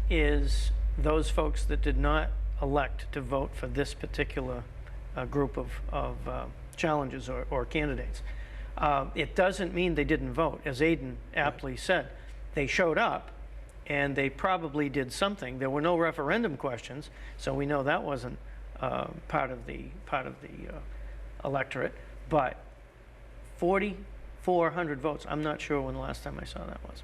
is those folks that did not elect to vote for this particular group of challenges or candidates. It doesn't mean they didn't vote. As Aidan aptly said, they showed up and they probably did something. There were no referendum questions, so we know that wasn't part of the electorate. But 4,400 votes. I'm not sure when the last time I saw that was.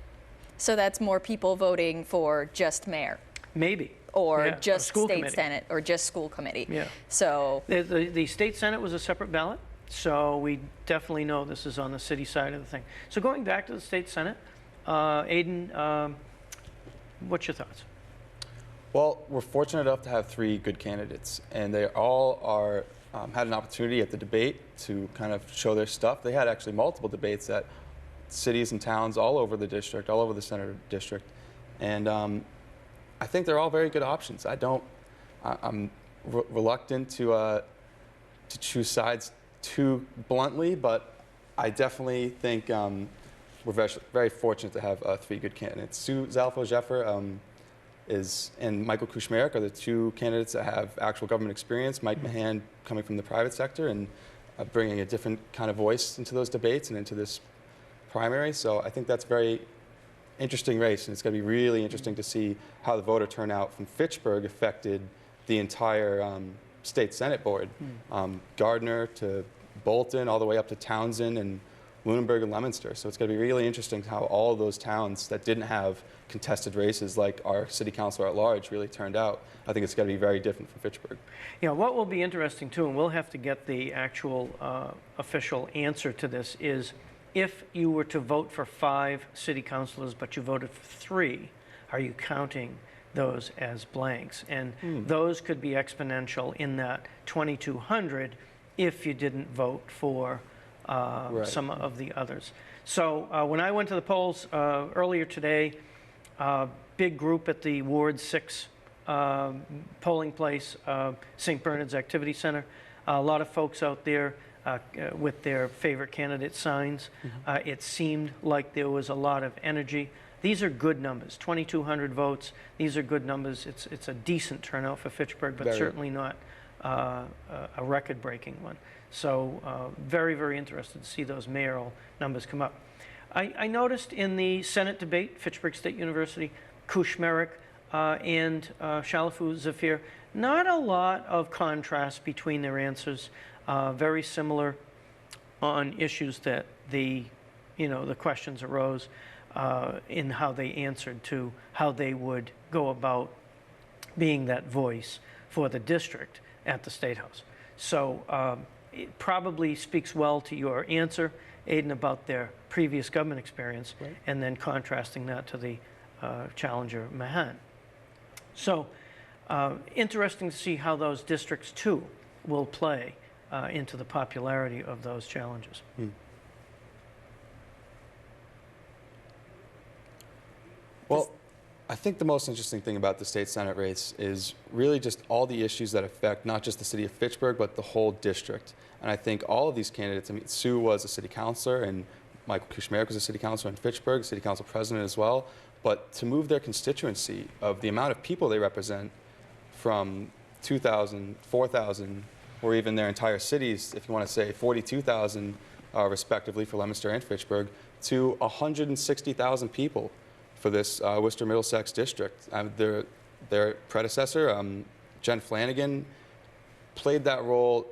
So that's more people voting for just mayor? Maybe. Or yeah, just state committee. senate, or just school committee. Yeah. So the state senate was a separate ballot, so we definitely know this is on the city side of the thing. So going back to the state senate, Aidan, what's your thoughts? Well, we're fortunate enough to have 3 good candidates, and they all are had an opportunity at the debate to kind of show their stuff. They had actually multiple debates at cities and towns all over the district, all over the center district, and I think they're all very good options. I'm reluctant to choose sides too bluntly, but I definitely think we're very fortunate to have 3 good candidates. Sue Zalfo-Jeffer and Michael Kushmarek are the 2 candidates that have actual government experience. Mike Mahan coming from the private sector and bringing a different kind of voice into those debates and into this primary. So I think that's very interesting race, and it's going to be really interesting to see how the voter turnout from Fitchburg affected the entire state senate board. Gardner to Bolton, all the way up to Townsend and Lunenburg and Leominster. So it's going to be really interesting how all of those towns that didn't have contested races like our city councilor at large really turned out. I think it's going to be very different from Fitchburg. Yeah, what will be interesting too, and we'll have to get the actual official answer to this, is if you were to vote for 5 city councilors but you voted for 3, are you counting those as blanks? And those could be exponential in that 2,200 if you didn't vote for some of the others. So when I went to the polls earlier today, big group at the Ward 6 polling place, St. Bernard's Activity Center. A lot of folks out there with their favorite candidate signs. It seemed like there was a lot of energy. These are good numbers, 2,200 votes. These are good numbers. It's a decent turnout for Fitchburg, but certainly not a record-breaking one. So very, very interested to see those mayoral numbers come up. I noticed in the Senate debate, Fitchburg State University, Kushmerek and Shalafu Zafir, not a lot of contrast between their answers, very similar on issues that the questions arose in how they answered to how they would go about being that voice for the district at the State House. So it probably speaks well to your answer, Aidan, about their previous government experience, right, and then contrasting that to the challenger, Mahan. So interesting to see how those districts, too, will play into the popularity of those challenges. Well, I think the most interesting thing about the state Senate race is really just all the issues that affect not just the city of Fitchburg, but the whole district. And I think all of these candidates, I mean, Sue was a city councilor, and Michael Kushmerek was a city councilor in Fitchburg, city council president as well. But to move their constituency of the amount of people they represent from 2,000, 4,000, or even their entire cities, if you want to say 42,000 respectively for Leominster and Fitchburg, to 160,000 people for this Worcester Middlesex district. Their predecessor, Jen Flanagan, played that role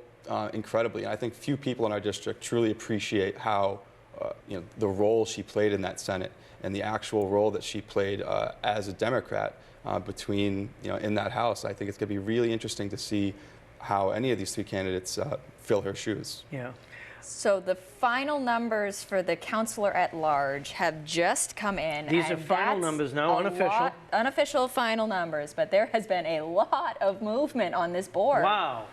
incredibly. And I think few people in our district truly appreciate how the role she played in that Senate and the actual role that she played as a Democrat in that House. I think it's going to be really interesting to see how any of these three candidates fill her shoes. Yeah. So the final numbers for the councilor at large have just come in. These are final numbers now, unofficial. Unofficial final numbers, but there has been a lot of movement on this board. Wow.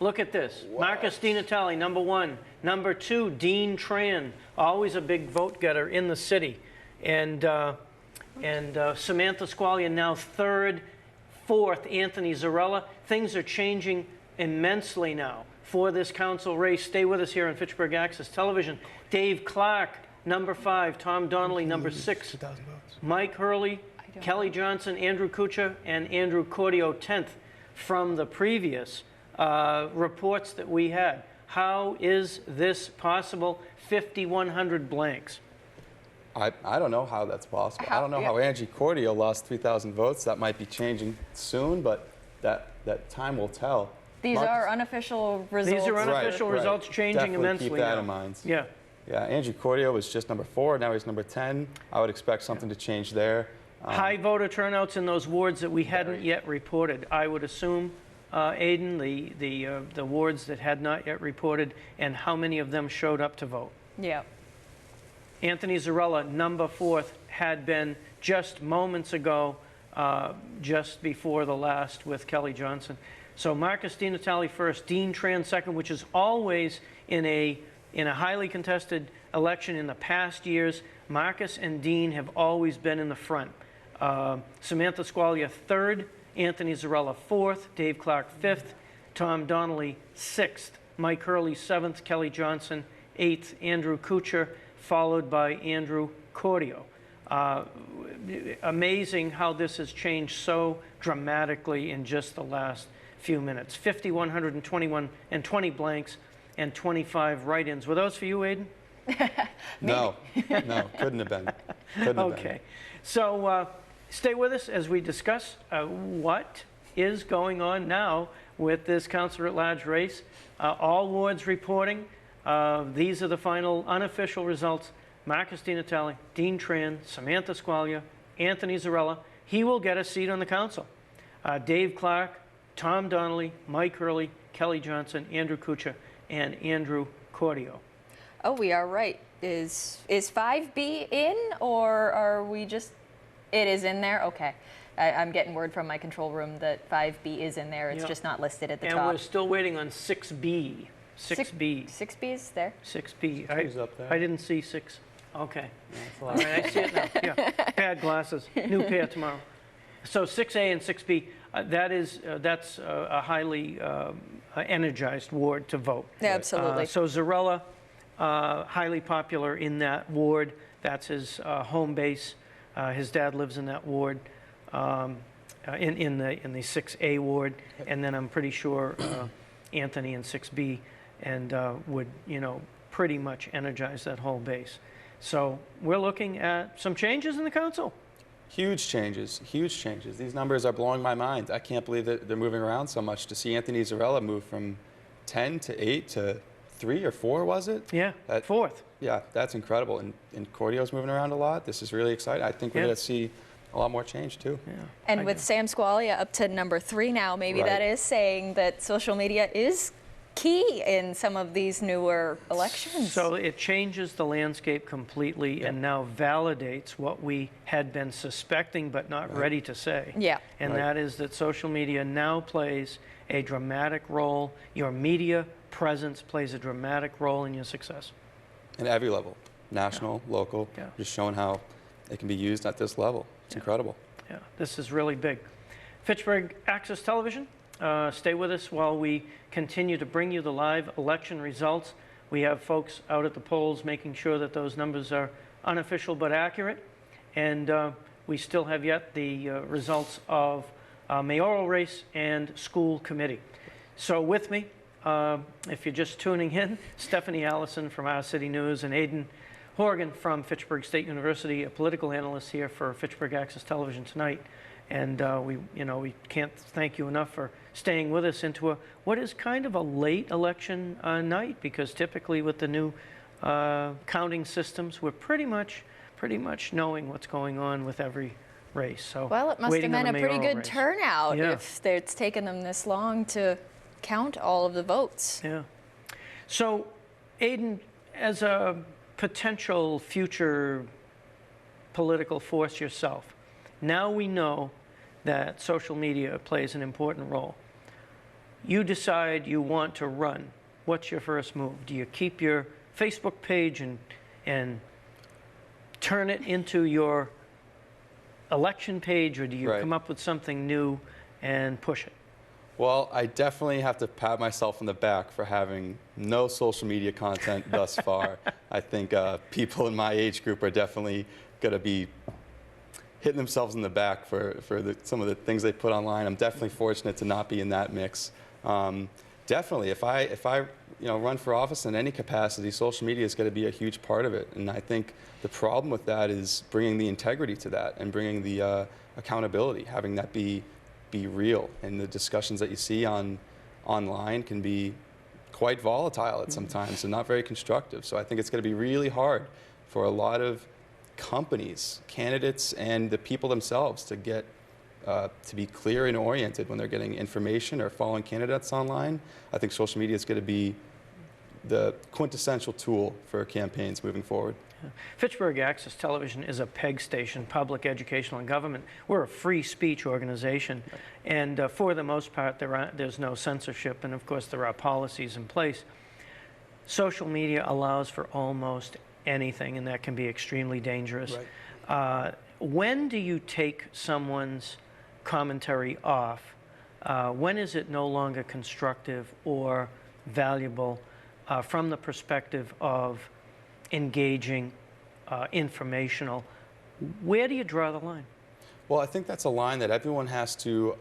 Look at this. What? Marcus DiNatale, number 1. Number 2, Dean Tran, always a big vote getter in the city. And Samantha Squalia now 3rd. 4th, Anthony Zarella. Things are changing immensely now for this council race. Stay with us here on Fitchburg Access Television. Dave Clark, number 5. Tom Donnelly, number 6. Mike Hurley, Kelly Johnson, Andrew Kuchar, and Andrew Cordio, 10th from the previous reports that we had. How is this possible? 5,100 blanks. I don't know how that's possible. I don't know how Angie Cordio lost 3,000 votes. That might be changing soon, but that time will tell. These are unofficial results. These are unofficial results changing Definitely immensely keep that now. in mind. Yeah. Yeah, Andrew Cordio was just number 4. Now he's number 10. I would expect something to change there. High voter turnouts in those wards that we hadn't yet reported. I would assume, Aidan, the wards that had not yet reported, and how many of them showed up to vote. Yeah. Anthony Zarella, number 4th, had been just moments ago, just before the last with Kelly Johnson. So Marcus DiNatale 1st, Dean Tran 2nd, which is always in a highly contested election in the past years. Marcus and Dean have always been in the front. Samantha Squalia 3rd, Anthony Zarella 4th, Dave Clark 5th, Tom Donnelly 6th, Mike Hurley 7th, Kelly Johnson 8th, Andrew Kuchar, followed by Andrew Cordio. Amazing how this has changed so dramatically in just the last few minutes. 5,121 and 20 blanks and 25 write-ins. Were those for you, Aidan? No, couldn't have been. Okay. So stay with us as we discuss what is going on now with this councilor at large race. All wards reporting. These are the final unofficial results. Marcus DiNatale, Dean Tran, Samantha Squalia, Anthony Zarella. He will get a seat on the council. Dave Clark, Tom Donnelly, Mike Hurley, Kelly Johnson, Andrew Kuchar, and Andrew Cordio. Oh, we are right. Is 5B in, or are we just... It is in there? Okay. I'm getting word from my control room that 5B is in there. It's just not listed at the top. And we're still waiting on 6B. 6B. 6B is there? 6B. Up there. I didn't see 6. Okay. All right, I see it now. Yeah. Pad glasses. New pair tomorrow. So 6A and 6B, that's a highly energized ward to vote. Yeah, absolutely. So Zarella, highly popular in that ward. That's his home base. His dad lives in that ward. in the 6A ward, and then I'm pretty sure Anthony in 6B, and would, pretty much energize that whole base. So we're looking at some changes in the council. Huge changes, huge changes. These numbers are blowing my mind. I can't believe that they're moving around so much. To see Anthony Zarella move from 10 to 8 to 3 or 4, was it? Yeah, fourth. Yeah, that's incredible. And Cordio's moving around a lot. This is really exciting. I think we're going to see a lot more change, too. Yeah, and with Sam Squalia up to number 3 now, maybe Right. that is saying that social media is key in some of these newer elections. So it changes the landscape completely and now validates what we had been suspecting but not ready to say. Yeah. And Right. that is that social media now plays a dramatic role. Your media presence plays a dramatic role in your success. At every level, national, local, Yeah. just showing how it can be used at this level. It's incredible. Yeah, this is really big. Fitchburg Access Television, stay with us while we continue to bring you the live election results. We have folks out at the polls making sure that those numbers are unofficial but accurate. And we still have yet the results of mayoral race and school committee. So with me, if you're just tuning in, Stephanie Allison from Our City News and Aidan Horgan from Fitchburg State University, a political analyst here for Fitchburg Access Television tonight. And we can't thank you enough for staying with us into what is kind of a late election night, because typically with the new counting systems, we're pretty much knowing what's going on with every race. So well, it must have waiting on been the a pretty mayoral good race. turnout Yeah. if it's taken them this long to count all of the votes. Yeah. So, Aidan, as a potential future political force yourself, now we know that social media plays an important role. You decide you want to run. What's your first move? Do you keep your Facebook page and turn it into your election page, or do you Right. come up with something new and push it? Well, I definitely have to pat myself on the back for having no social media content thus far. I think people in my age group are definitely going to be hitting themselves in the back for some of the things they put online. I'm definitely fortunate to not be in that mix. Definitely, if I run for office in any capacity, social media is going to be a huge part of it. And I think the problem with that is bringing the integrity to that and bringing the accountability, having that be real. And the discussions that you see online can be quite volatile at sometimes and not very constructive. So I think it's going to be really hard for a lot of companies, candidates, and the people themselves to get to be clear and oriented when they're getting information or following candidates online. I think social media is going to be the quintessential tool for campaigns moving forward. Fitchburg Access Television is a PEG station, public educational and government. We're a free speech organization, and for the most part, there's no censorship, and of course, there are policies in place. Social media allows for almost anything, and that can be extremely dangerous. Right. When do you take someone's commentary off? When is it no longer constructive or valuable from the perspective of engaging, informational? Where do you draw the line? Well, I think that's a line that everyone has to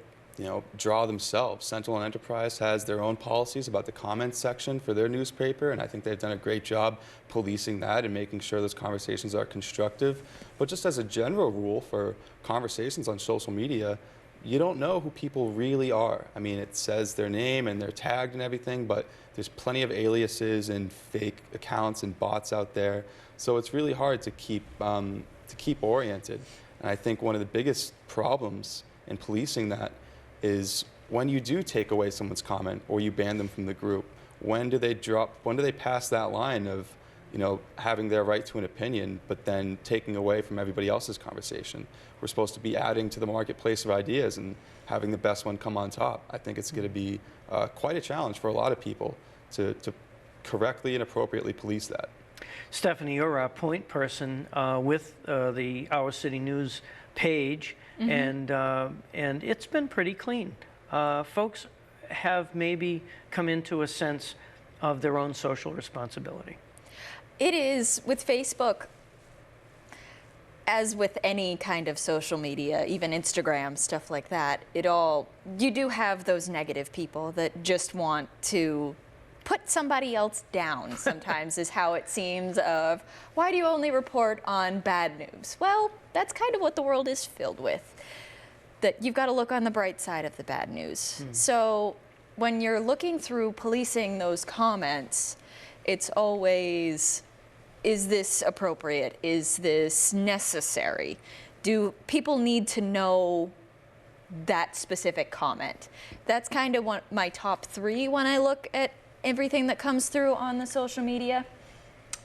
draw themselves. Central and Enterprise has their own policies about the comments section for their newspaper, and I think they've done a great job policing that and making sure those conversations are constructive. But just as a general rule for conversations on social media, you don't know who people really are. I mean, it says their name and they're tagged and everything, but there's plenty of aliases and fake accounts and bots out there. So it's really hard to keep oriented. And I think one of the biggest problems in policing that is when you do take away someone's comment or you ban them from the group, when do they pass that line of having their right to an opinion, but then taking away from everybody else's conversation? We're supposed to be adding to the marketplace of ideas and having the best one come on top. I think it's going to be quite a challenge for a lot of people to correctly and appropriately police that. Stephanie, you're our point person with the Our City News page, and it's been pretty clean. Folks have maybe come into a sense of their own social responsibility. It is with Facebook. as with any kind of social media, even Instagram, stuff like that, you do have those negative people that just want to put somebody else down sometimes is how it seems of, why do you only report on bad news? Well, that's kind of what the world is filled with, that you've got to look on the bright side of the bad news. So when you're looking through policing those comments, it's always, is this appropriate? Is this necessary? Do people need to know that specific comment? That's kind of my top three when I look at everything that comes through on the social media.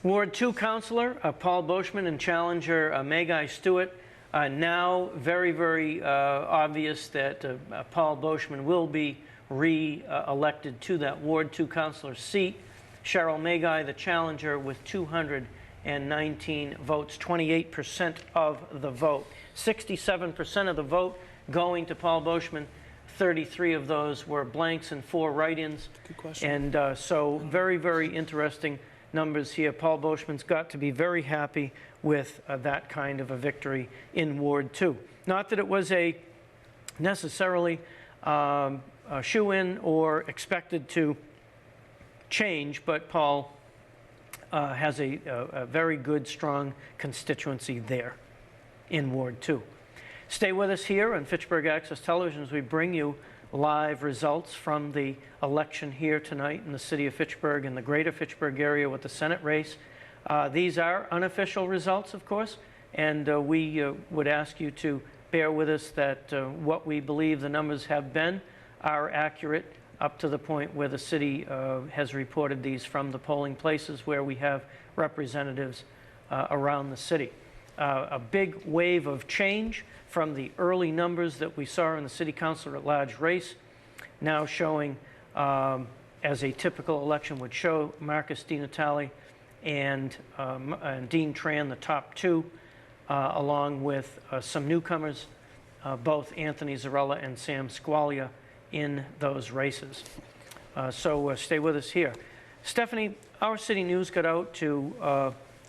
Ward 2 Councilor Paul Boschman and challenger Megai Stewart. Now very, very obvious that Paul Boschman will be re-elected to that Ward 2 Councilor seat. Cheryl Megai, the challenger, with 219 votes, 28% of the vote. 67% of the vote going to Paul Boschman. 33 of those were blanks and 4 write-ins. Good question. And so very, very interesting numbers here. Paul Boschman's got to be very happy with that kind of a victory in Ward 2. Not that it was a necessarily a shoe-in or expected to change, but Paul has a very good, strong constituency there in Ward 2. Stay with us here on Fitchburg Access Television as we bring you live results from the election here tonight in the city of Fitchburg and the greater Fitchburg area with the Senate race. These are unofficial results, of course, and we would ask you to bear with us that what we believe the numbers have been are accurate up to the point where the city has reported these from the polling places where we have representatives around the city. A big wave of change from the early numbers that we saw in the city councilor at large race, now showing, as a typical election would show, Marcus DiNatale and Dean Tran, the top two, along with some newcomers, both Anthony Zarella and Sam Squalia, in those races. So stay with us here. Stephanie, our city news got out to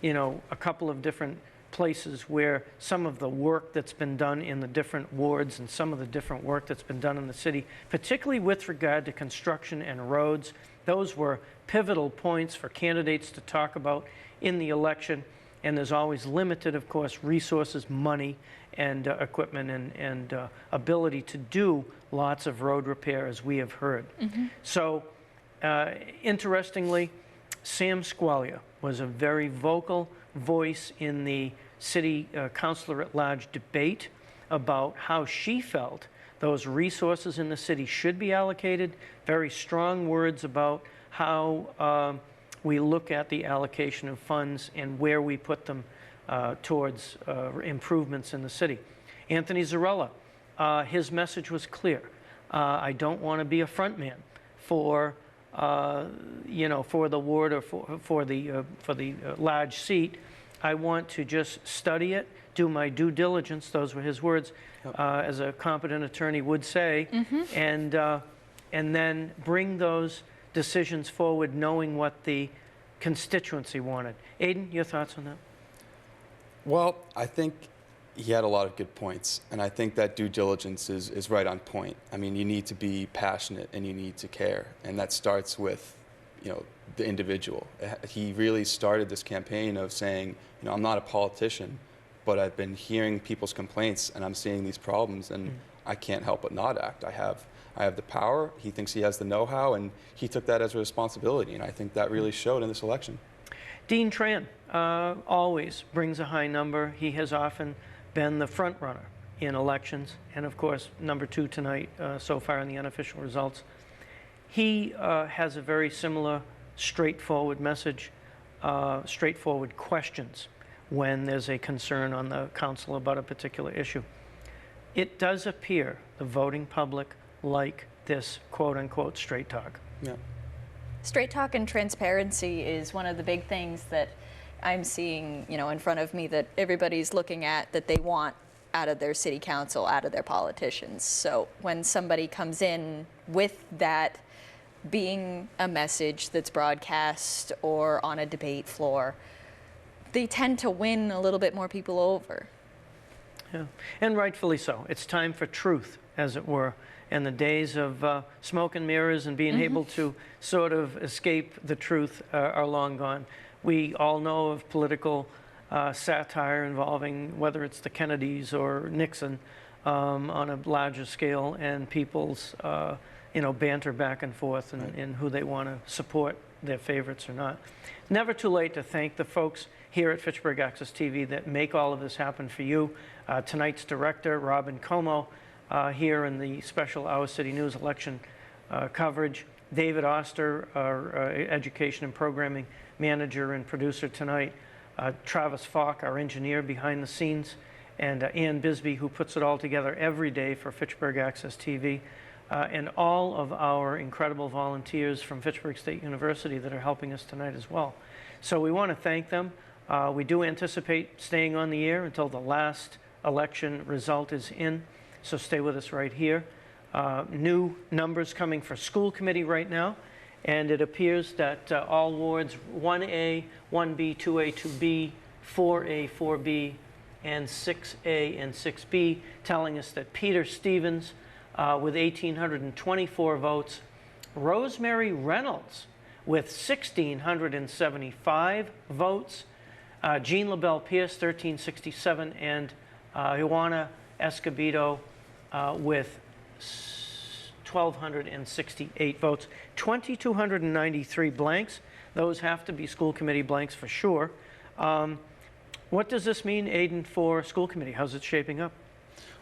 a couple of different places where some of the work that's been done in the different wards and some of the different work that's been done in the city, particularly with regard to construction and roads, those were pivotal points for candidates to talk about in the election. And there's always limited, of course, resources, money, and equipment and ability to do lots of road repair, as we have heard. So, interestingly, Sam Squalia was a very vocal voice in the city councilor at large debate about how she felt those resources in the city should be allocated. Very strong words about how we look at the allocation of funds and where we put them towards improvements in the city. Anthony Zarella, his message was clear. I don't want to be a front man for for the ward or for the large seat. I want to just study it, do my due diligence. Those were his words, as a competent attorney would say, and then bring those decisions forward, knowing what the constituency wanted. Aidan, your thoughts on that? Well, I think he had a lot of good points, and I think that due diligence is right on point. I mean, you need to be passionate and you need to care, and that starts with, the individual. He really started this campaign of saying, I'm not a politician, but I've been hearing people's complaints and I'm seeing these problems, and I can't help but not act. I have the power. He thinks he has the know-how, and he took that as a responsibility, and I think that really showed in this election. Dean Tran always brings a high number. He has often been the front runner in elections, and of course, number 2 tonight so far in the unofficial results. He has a very similar, straightforward message, straightforward questions when there's a concern on the council about a particular issue. It does appear the voting public like this quote-unquote straight talk. Yeah. Straight talk and transparency is one of the big things that I'm seeing, in front of me that everybody's looking at, that they want out of their city council, out of their politicians. So when somebody comes in with that being a message that's broadcast or on a debate floor, they tend to win a little bit more people over. Yeah, and rightfully so. It's time for truth, as it were. And the days of smoke and mirrors and being able to sort of escape the truth are long gone. We all know of political satire involving whether it's the Kennedys or Nixon on a larger scale, and people's banter back and forth and who they want to support, their favorites or not. Never too late to thank the folks here at Fitchburg Access TV that make all of this happen for you. Tonight's director, Robin Como, here in the special Our City News election coverage. David Oster, our education and programming manager and producer tonight. Travis Falk, our engineer behind the scenes. And Ann Bisbee, who puts it all together every day for Fitchburg Access TV. And all of our incredible volunteers from Fitchburg State University that are helping us tonight as well. So we want to thank them. We do anticipate staying on the air until the last election result is in. So stay with us right here. New numbers coming for school committee right now. And it appears that all wards 1A, 1B, 2A, 2B, 4A, 4B, and 6A and 6B, telling us that Peter Stevens with 1,824 votes, Rosemary Reynolds with 1,675 votes, Jean LaBelle Pierce, 1,367, and Joanna Escobedo with 1,268 votes, 2,293 blanks. Those have to be school committee blanks for sure. What does this mean, Aidan, for school committee? How's it shaping up?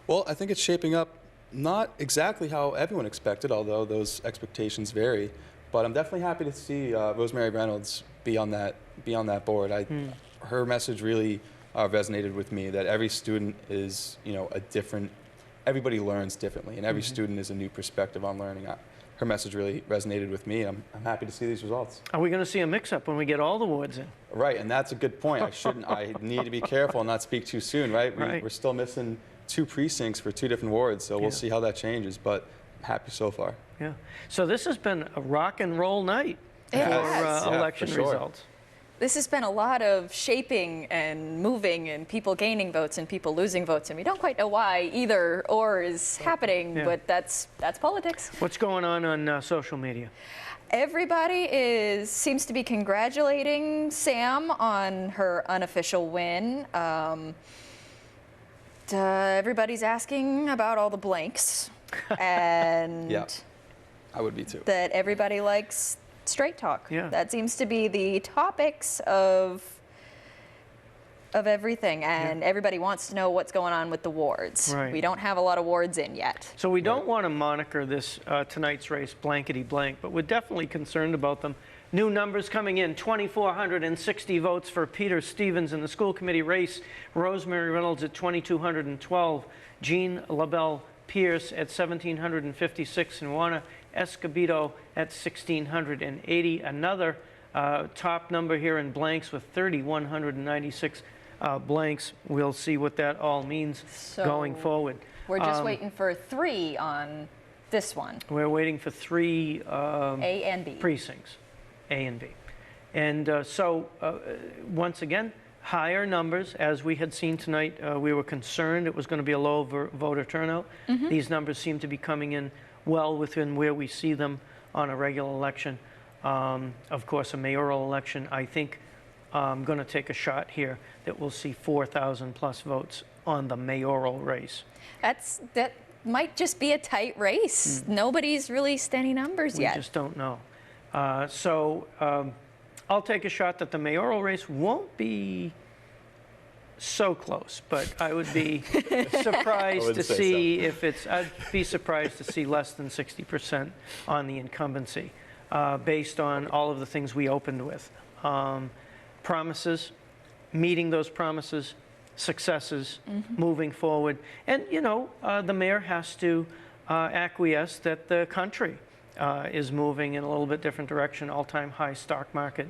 Well, I think it's shaping up not exactly how everyone expected, although those expectations vary. But I'm definitely happy to see Rosemary Reynolds be on that board. Her message really resonated with me, that every student is, a different. Everybody learns differently, and every student is a new perspective on learning. Her message really resonated with me, and I'm happy to see these results. Are we going to see a mix-up when we get all the wards in? Right, and that's a good point. I need to be careful and not speak too soon, right? We're still missing 2 precincts for 2 different wards, so we'll see how that changes, but I'm happy so far. Yeah. So this has been a rock and roll night for election results. This has been a lot of shaping and moving and people gaining votes and people losing votes, and we don't quite know why either or is happening, but that's politics. What's going on social media? Everybody seems to be congratulating Sam on her unofficial win. Everybody's asking about all the blanks, and Yeah, I would be too. that everybody likes straight talk. Yeah. That seems to be the topics of everything, and everybody wants to know what's going on with the wards. Right. We don't have a lot of wards in yet. So we don't want to moniker this tonight's race blankety blank, but we're definitely concerned about them. New numbers coming in, 2,460 votes for Peter Stevens in the school committee race, Rosemary Reynolds at 2,212, Jean LaBelle Pierce at 1,756, and Juana Escobedo at 1,680. Another top number here in blanks with 3,196 blanks. We'll see what that all means going forward. We're just waiting for 3 on this one. We're waiting for 3 A and B. precincts, A and B. And once again, higher numbers. As we had seen tonight, we were concerned it was going to be a low voter turnout. These numbers seem to be coming in well within where we see them on a regular election. Of course, a mayoral election, I think I'm going to take a shot here that we'll see 4,000 plus votes on the mayoral race. That might just be a tight race. Nobody's released any numbers yet. We just don't know. I'll take a shot that the mayoral race won't be so close, but I would be surprised to see if I'd be surprised to see less than 60% on the incumbency, based on all of the things we opened with. Promises, meeting those promises, successes, moving forward. And, the mayor has to acquiesce that the country is moving in a little bit different direction, all-time high stock market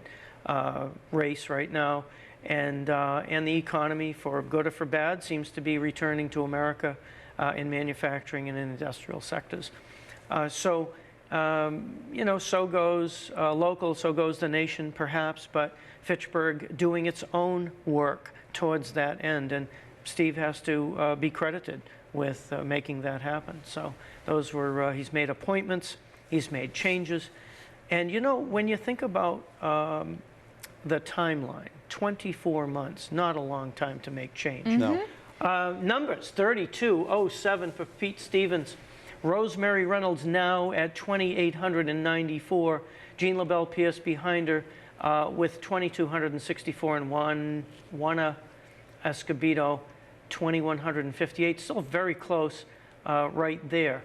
race right now. And the economy, for good or for bad, seems to be returning to America in manufacturing and in industrial sectors. So goes local, so goes the nation, perhaps, but Fitchburg doing its own work towards that end. And Steve has to be credited with making that happen. So those were, he's made appointments, he's made changes. And you know, when you think about the timeline, 24 months, not a long time to make change. No. Numbers, 3207 for Pete Stevens. Rosemary Reynolds now at 2,894. Jean LaBelle Pierce behind her with 2,264, and Juana Escobedo, 2,158. Still very close right there.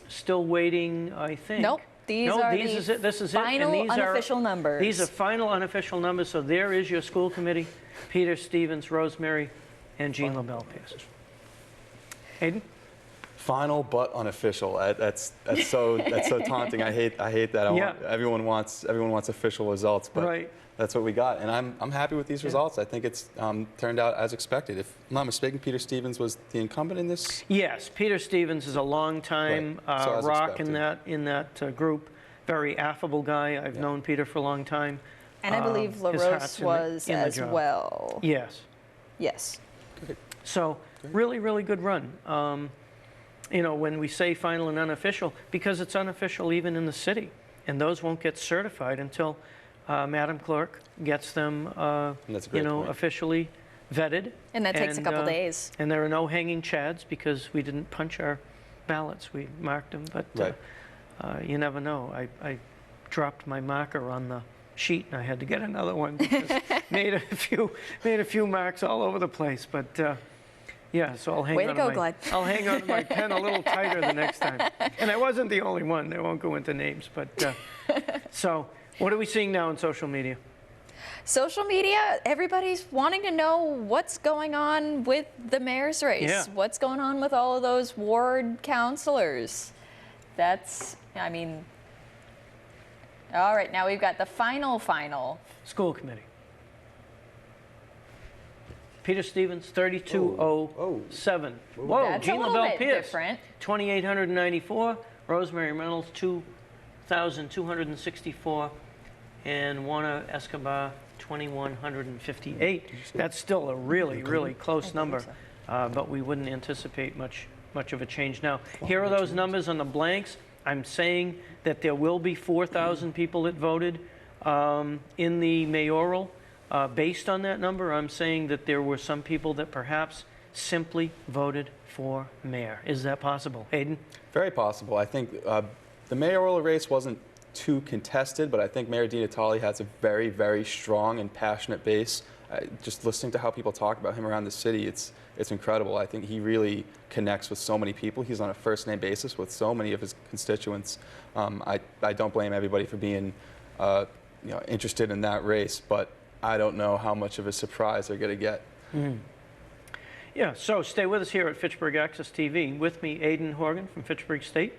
Still waiting, I think. Nope. These are this is final it. And these unofficial numbers. These are final unofficial numbers. So there is your school committee: Peter Stevens, Rosemary, and Jean LaBelle Pierce. Hayden? Final but unofficial. That's so taunting. I hate that. Yeah. Everyone wants official results, but Right. that's what we got, and I'm happy with these results. I think it's turned out as expected. If I'm not mistaken, Peter Stevens was the incumbent in this. Yes, Peter Stevens is a long-time Right. So as rock expected. in that group. Very affable guy. I've known Peter for a long time. And I believe His LaRose heart's was in the as job. well. Yes. Yes. So really, really good run. You know, when we say final and unofficial, because it's unofficial even in the city, and those won't get certified until Madam Clerk gets them, That's a great point. officially vetted. And that takes a couple days. And there are no hanging chads because we didn't punch our ballots. We marked them, but Right. you never know. I dropped my marker on the sheet and I had to get another one because made a few marks all over the place. But yeah, so I'll hang Way on to go, my, Glenn. I'll hang on to my pen a little tighter the next time. And I wasn't the only one. I won't go into names, but so what are we seeing now on social media? Social media, everybody's wanting to know what's going on with the mayor's race. Yeah. What's going on with all of those ward councilors? That's, I mean, all right, now we've got the final. School committee. Peter Stevens, 3207. Whoa, That's Jean a little LaBelle bit Pierce, different. 2,894. Rosemary Reynolds, 2,264. And Juana Escobar, 2,158. That's still a really, really close number, but we wouldn't anticipate much of a change. Now, here are those numbers on the blanks. I'm saying that there will be 4,000 people that voted in the mayoral. Based on that number, I'm saying that there were some people that perhaps simply voted for mayor. Is that possible? Hayden? Very possible. I think the mayoral race wasn't too contested, but I think Mayor DiNatale has a very, very strong and passionate base. Just listening to how people talk about him around the city, it's incredible. I think he really connects with so many people. He's on a first-name basis with so many of his constituents. I don't blame everybody for being interested in that race, but I don't know how much of a surprise they're going to get. Yeah, so stay with us here at Fitchburg Access TV. With me, Aidan Horgan from Fitchburg State,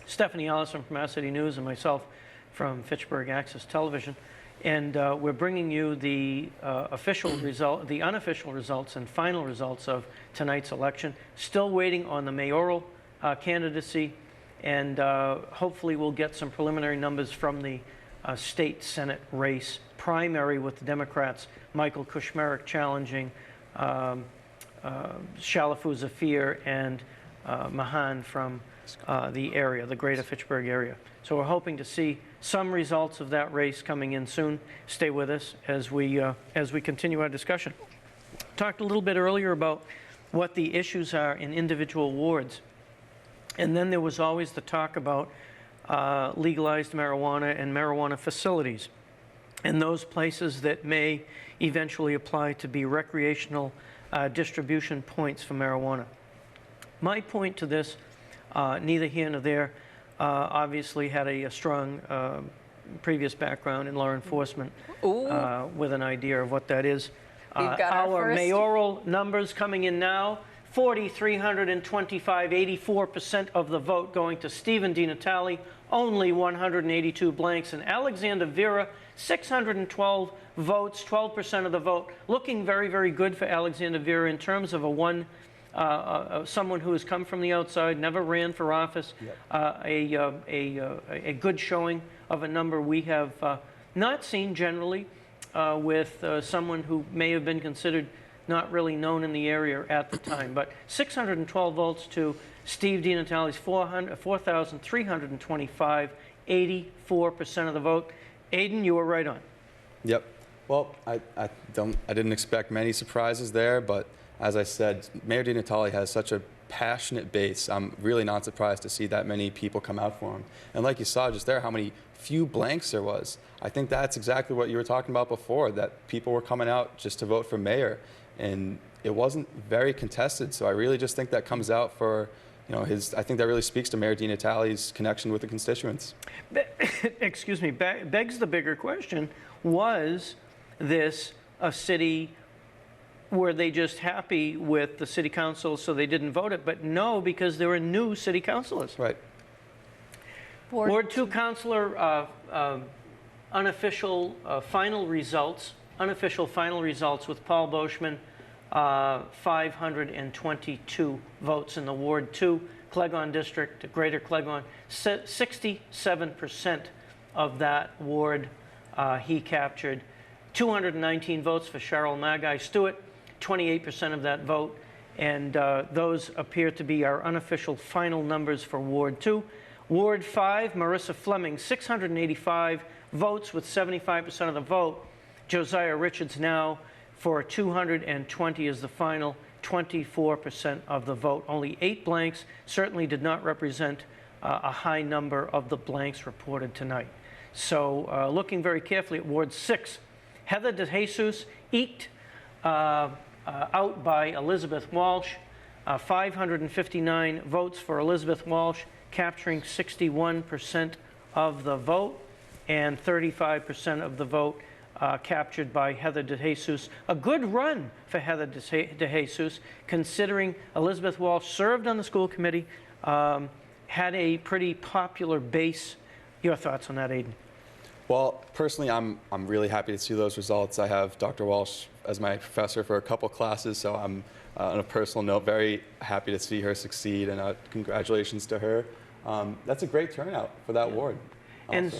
Stephanie Allison from Our City News, and myself from Fitchburg Access Television. And we're bringing you the the unofficial results and final results of tonight's election. Still waiting on the mayoral candidacy, and hopefully we'll get some preliminary numbers from the state Senate race primary with the Democrats, Michael Kushmerek challenging Shalafu Zafir and Mahan from the area, the greater Fitchburg area. So we're hoping to see some results of that race coming in soon. Stay with us as we continue our discussion. Talked a little bit earlier about what the issues are in individual wards. And then there was always the talk about legalized marijuana and marijuana facilities, and those places that may eventually apply to be recreational distribution points for marijuana. My point to this, neither here nor there, obviously had a strong previous background in law enforcement with an idea of what that is. We've got our first mayoral numbers coming in now, 4,325, 84% of the vote going to Stephen DiNatale, only 182 blanks, and Alexander Vera, 612 votes, 12% of the vote. Looking very, very good for Alexander Vera in terms of someone who has come from the outside, never ran for office, a good showing of a number we have not seen generally with someone who may have been considered not really known in the area at the time. But 612 votes to Steve DiNatale's 4,325, 84% of the vote. Aiden, you were right on. Yep. Well, I didn't expect many surprises there, but as I said, Mayor DiNatale has such a passionate base. I'm really not surprised to see that many people come out for him. And like you saw just there, how many few blanks there was. I think that's exactly what you were talking about before, that people were coming out just to vote for mayor, and it wasn't very contested. So I really just think that comes out for, I think that really speaks to Mayor DiNatale's connection with the constituents. Excuse me, begs the bigger question, was this a city, were they just happy with the city council so they didn't vote it? But no, because there were new city councilors. Right. Ward 2 councilor, unofficial final results with Paul Boschman, 522 votes in the Ward 2 Clegon district, Greater Clegon. 67% of that ward he captured. 219 votes for Cheryl Magai Stewart, 28% of that vote. And those appear to be our unofficial final numbers for Ward 2. Ward 5, Marissa Fleming, 685 votes with 75% of the vote. Josiah Richards now for 220 is the final, 24% of the vote. Only 8 blanks, certainly did not represent a high number of the blanks reported tonight. So looking very carefully at Ward 6, Heather DeJesus eked out by Elizabeth Walsh, 559 votes for Elizabeth Walsh, capturing 61% of the vote, and 35% of the vote captured by Heather DeJesus. A good run for Heather DeJesus, considering Elizabeth Walsh served on the school committee, had a pretty popular base. Your thoughts on that, Aiden? Well, personally, I'm really happy to see those results. I have Dr. Walsh as my professor for a couple classes, so I'm, on a personal note, very happy to see her succeed, and congratulations to her. That's a great turnout for that ward. And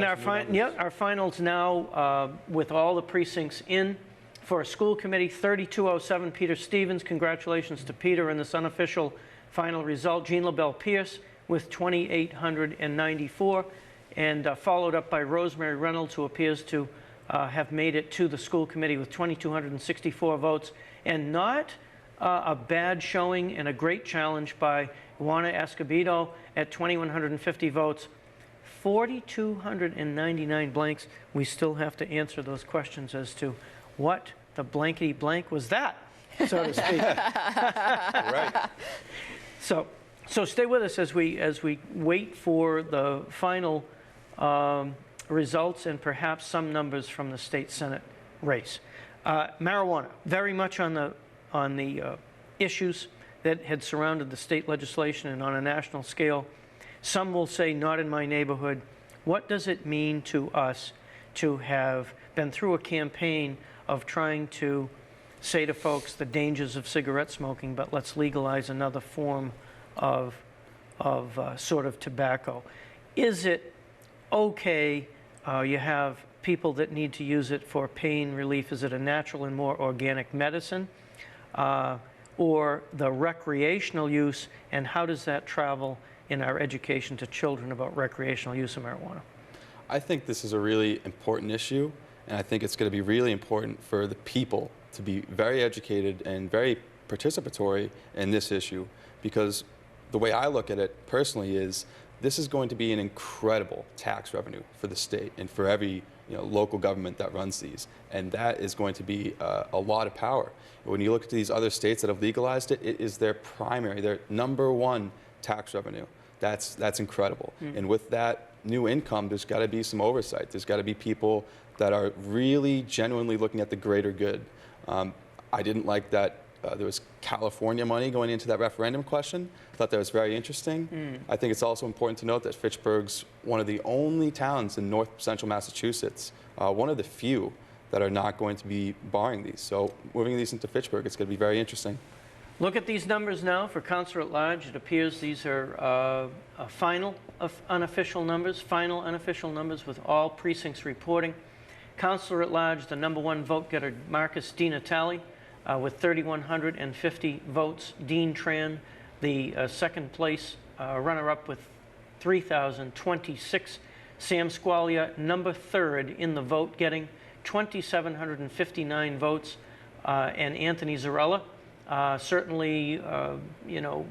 our finals now, with all the precincts in, for a school committee, 3207, Peter Stevens. Congratulations to Peter in this unofficial final result. Jean LaBelle Pierce with 2,894, and followed up by Rosemary Reynolds, who appears to have made it to the school committee with 2,264 votes, and not a bad showing and a great challenge by Juana Escobedo at 2,150 votes. 4,299 blanks. We still have to answer those questions as to what the blankety blank was that, so to speak. Right. So stay with us as we wait for the final results and perhaps some numbers from the state Senate race. Marijuana, very much on the issues that had surrounded the state legislation and on a national scale. Some will say, not in my neighborhood. What does it mean to us to have been through a campaign of trying to say to folks the dangers of cigarette smoking, but let's legalize another form of sort of tobacco? Is it okay? You have people that need to use it for pain relief. Is it a natural and more organic medicine? Or the recreational use, and how does that travel in our education to children about recreational use of marijuana? I think this is a really important issue, and I think it's going to be really important for the people to be very educated and very participatory in this issue, because the way I look at it personally is this is going to be an incredible tax revenue for the state and for every local government that runs these, and that is going to be a lot of power. When you look at these other states that have legalized it, it is their primary, their number one tax revenue. That's incredible. And with that new income, there's got to be some oversight. There's got to be people that are really genuinely looking at the greater good. I didn't like that there was California money going into that referendum question. I thought that was very interesting. I think it's also important to note that Fitchburg's one of the only towns in north central Massachusetts, one of the few that are not going to be barring these. So moving these into Fitchburg, it's going to be very interesting. Look at these numbers now for Councilor at Large. It appears these are final unofficial numbers with all precincts reporting. Councilor at Large, the #1 vote getter, Marcus DiNatale, with 3,150 votes. Dean Tran, the second place runner-up with 3,026. Sam Squalia, number third in the vote, getting 2,759 votes. And Anthony Zarella, certainly, you know,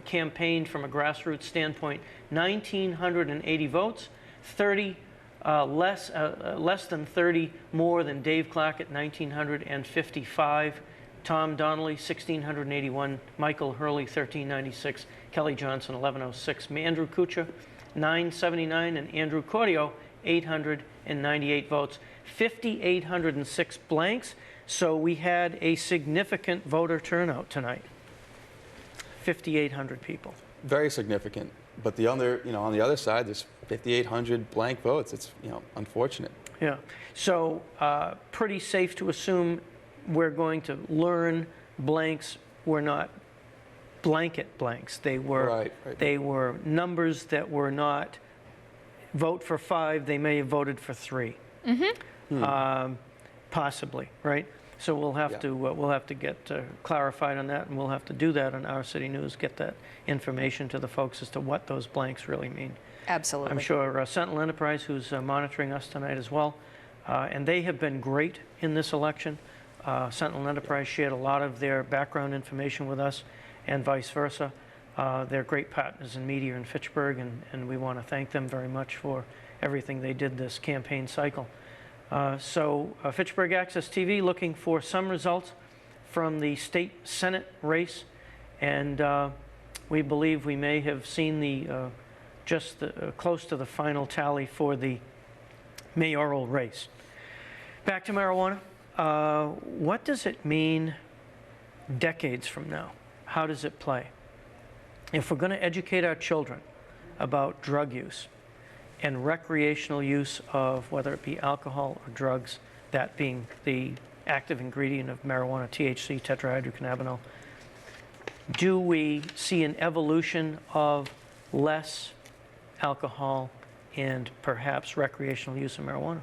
campaigned from a grassroots standpoint, 1,980 votes, 30 less than 30 more than Dave Clark at 1,955. Tom Donnelly, 1,681. Michael Hurley, 1,396. Kelly Johnson, 1,106. Andrew Kuchar, 979. And Andrew Cordio, 898 votes. 5,806 blanks. So we had a significant voter turnout tonight. 5,800 people. Very significant. But the other, you know, on the other side, there's 5,800 blank votes. It's, you know, unfortunate. Yeah. So pretty safe to assume we're going to learn blanks were not blanket blanks. They were they were numbers that were not vote for 5. They may have voted for 3. Possibly, right? So we'll have to get clarified on that, and we'll have to do that on Our City News, get that information to the folks as to what those blanks really mean. Absolutely. I'm sure Sentinel Enterprise, who's monitoring us tonight as well, and they have been great in this election. Sentinel Enterprise shared a lot of their background information with us, and vice versa. They're great partners in media in Fitchburg, and we want to thank them very much for everything they did this campaign cycle. So Fitchburg Access TV looking for some results from the state Senate race, and we believe we may have seen the close to the final tally for the mayoral race. Back to marijuana. What does it mean decades from now? How does it play? If we're going to educate our children about drug use and recreational use of whether it be alcohol or drugs, that being the active ingredient of marijuana, THC, tetrahydrocannabinol, do we see an evolution of less alcohol and perhaps recreational use of marijuana?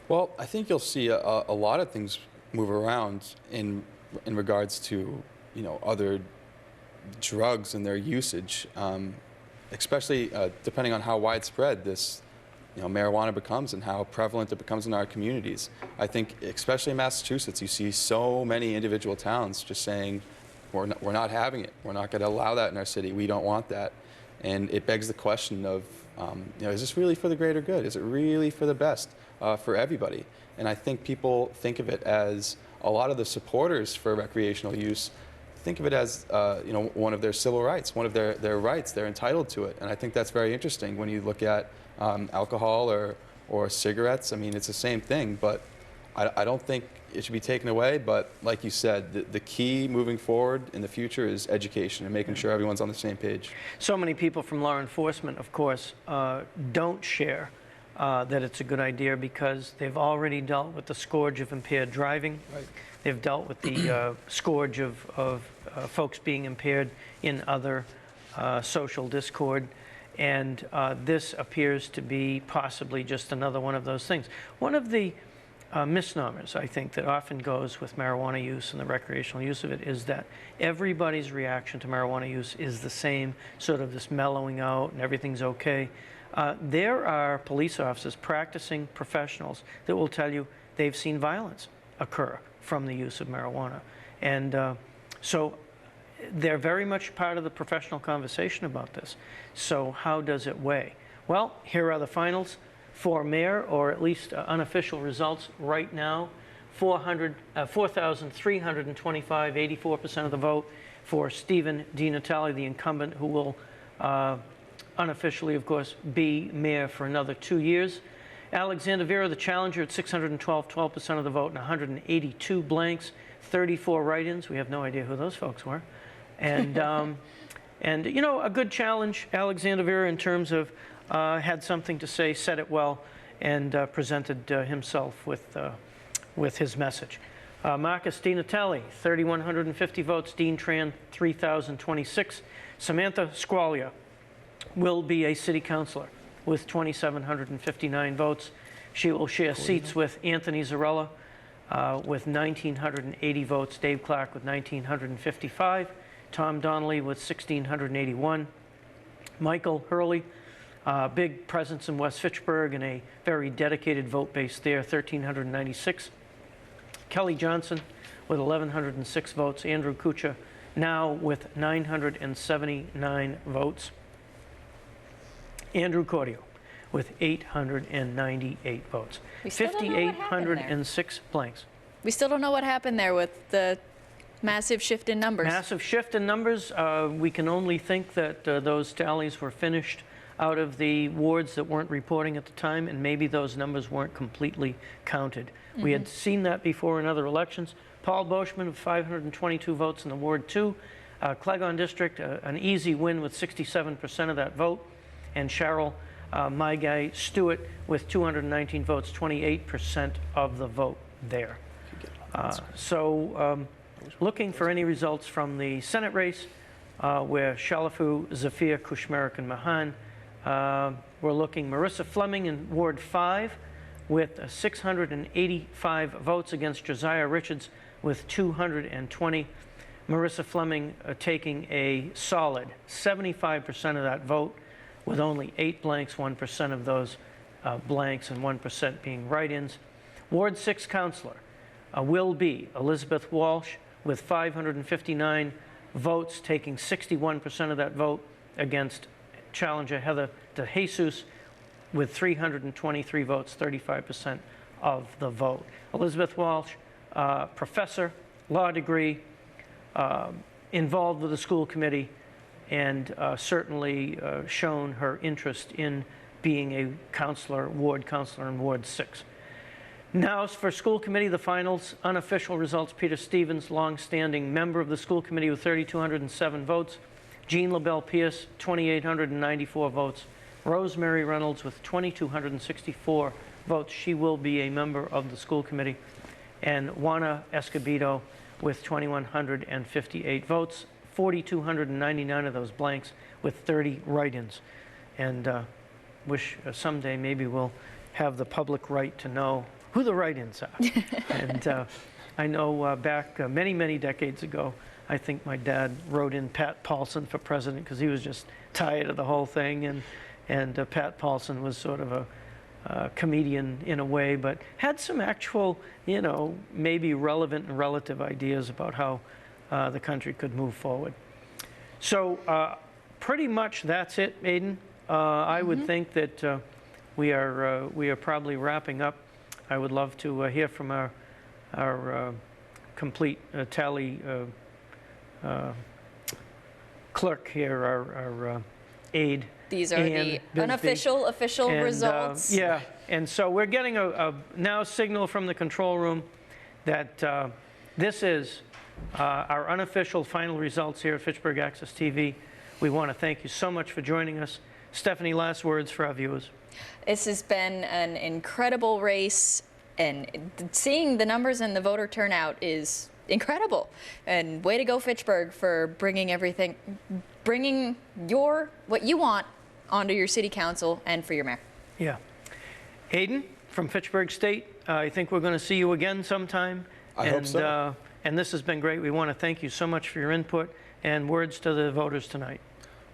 Well, I think you'll see a lot of things move around in regards to, you know, other drugs and their usage, especially depending on how widespread this, you know, marijuana becomes and how prevalent it becomes in our communities. I think, especially in Massachusetts, you see so many individual towns just saying, we're not having it. We're not going to allow that in our city. We don't want that. And it begs the question of, you know, is this really for the greater good? Is it really for the best for everybody? And I think people think of it as, a lot of the supporters for recreational use think of it as, you know, one of their civil rights, one of their rights. They're entitled to it. And I think that's very interesting when you look at alcohol or cigarettes. I mean, it's the same thing, but I don't think it should be taken away. But like you said, the key moving forward in the future is education and making sure everyone's on the same page. So many people from law enforcement, of course, don't share that it's a good idea because they've already dealt with the scourge of impaired driving. Right. They've dealt with the scourge of folks being impaired in other social discord. And this appears to be possibly just another one of those things. One of the misnomers, I think, that often goes with marijuana use and the recreational use of it is that everybody's reaction to marijuana use is the same, sort of this mellowing out and everything's okay. There are police officers, practicing professionals, that will tell you they've seen violence occur from the use of marijuana. And so they're very much part of the professional conversation about this. So how does it weigh? Well, here are the finals for mayor, or at least unofficial results right now. 4,325, 84% of the vote for Stephen DiNatale, the incumbent, who will unofficially, of course, be mayor for another 2 years. Alexander Vera, the challenger, at 612, 12% of the vote, and 182 blanks, 34 write-ins. We have no idea who those folks were. And, and you know, a good challenge, Alexander Vera, in terms of had something to say, said it well, and presented himself with his message. Marcus DiNatale, 3,150 votes. Dean Tran, 3,026. Samantha Squalia will be a city councilor with 2,759 votes. She will share seats with Anthony Zarella, with 1,980 votes. Dave Clark with 1,955. Tom Donnelly with 1,681. Michael Hurley, big presence in West Fitchburg and a very dedicated vote base there, 1,396. Kelly Johnson with 1,106 votes. Andrew Kucha now with 979 votes. Andrew Cordio with 898 votes. We still don't know what happened there. 5,806 blanks. We still don't know what happened there with the massive shift in numbers. Massive shift in numbers. We can only think that those tallies were finished out of the wards that weren't reporting at the time, and maybe those numbers weren't completely counted. We had seen that before in other elections. Paul Boschman with 522 votes in the Ward 2. Clegon District, an easy win with 67% of that vote. And Cheryl, my guy, Stewart, with 219 votes, 28% of the vote there. Looking for any results from the Senate race, where Shalafu, Zafir, Kushmerik, and Mahan. We're looking Marissa Fleming in Ward 5 with 685 votes against Josiah Richards with 220. Marissa Fleming taking a solid 75% of that vote with only 8 blanks, 1% of those blanks and 1% being write-ins. Ward 6 Councilor will be Elizabeth Walsh with 559 votes, taking 61% of that vote against challenger Heather DeJesus with 323 votes, 35% of the vote. Elizabeth Walsh, professor, law degree, involved with the school committee, and certainly shown her interest in being a ward counselor in Ward 6. Now for school committee, the finals, unofficial results. Peter Stevens, longstanding member of the school committee with 3,207 votes. Jean LaBelle Pierce, 2,894 votes. Rosemary Reynolds with 2,264 votes. She will be a member of the school committee. And Juana Escobedo with 2,158 votes. 4,299 of those blanks with 30 write-ins. And wish someday maybe we'll have the public right to know who the write-ins are. And I know back many, many decades ago, I think my dad wrote in Pat Paulson for president because he was just tired of the whole thing. And Pat Paulson was sort of a comedian in a way, but had some actual, maybe relevant and relative ideas about how the country could move forward. So pretty much that's it, Aidan. I would think that we are probably wrapping up. I would love to hear from our complete tally clerk here, our aide. These are the unofficial, official results. Yeah, and so we're getting a now signal from the control room that this is our unofficial final results here at Fitchburg Access TV. We want to thank you so much for joining us. Stephanie, last words for our viewers. This has been an incredible race, and seeing the numbers and the voter turnout is incredible. And way to go, Fitchburg, for bringing what you want onto your city council and for your mayor. Yeah. Aidan, from Fitchburg State, I think we're going to see you again sometime. I hope so. And this has been great. We want to thank you so much for your input and words to the voters tonight.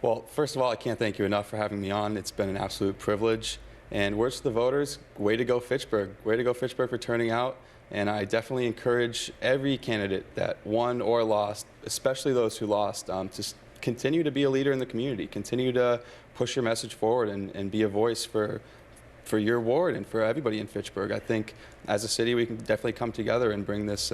Well, first of all, I can't thank you enough for having me on. It's been an absolute privilege. And words to the voters, way to go, Fitchburg. Way to go, Fitchburg, for turning out. And I definitely encourage every candidate that won or lost, especially those who lost, to continue to be a leader in the community. Continue to push your message forward and be a voice for your ward and for everybody in Fitchburg. I think as a city, we can definitely come together and bring this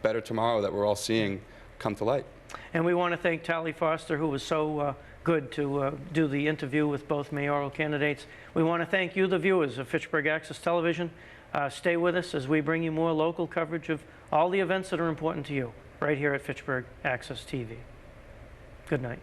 better tomorrow that we're all seeing come to light. And we want to thank Tally Foster, who was so good to do the interview with both mayoral candidates. We want to thank you, the viewers of Fitchburg Access Television. Stay with us as we bring you more local coverage of all the events that are important to you right here at Fitchburg Access TV. Good night.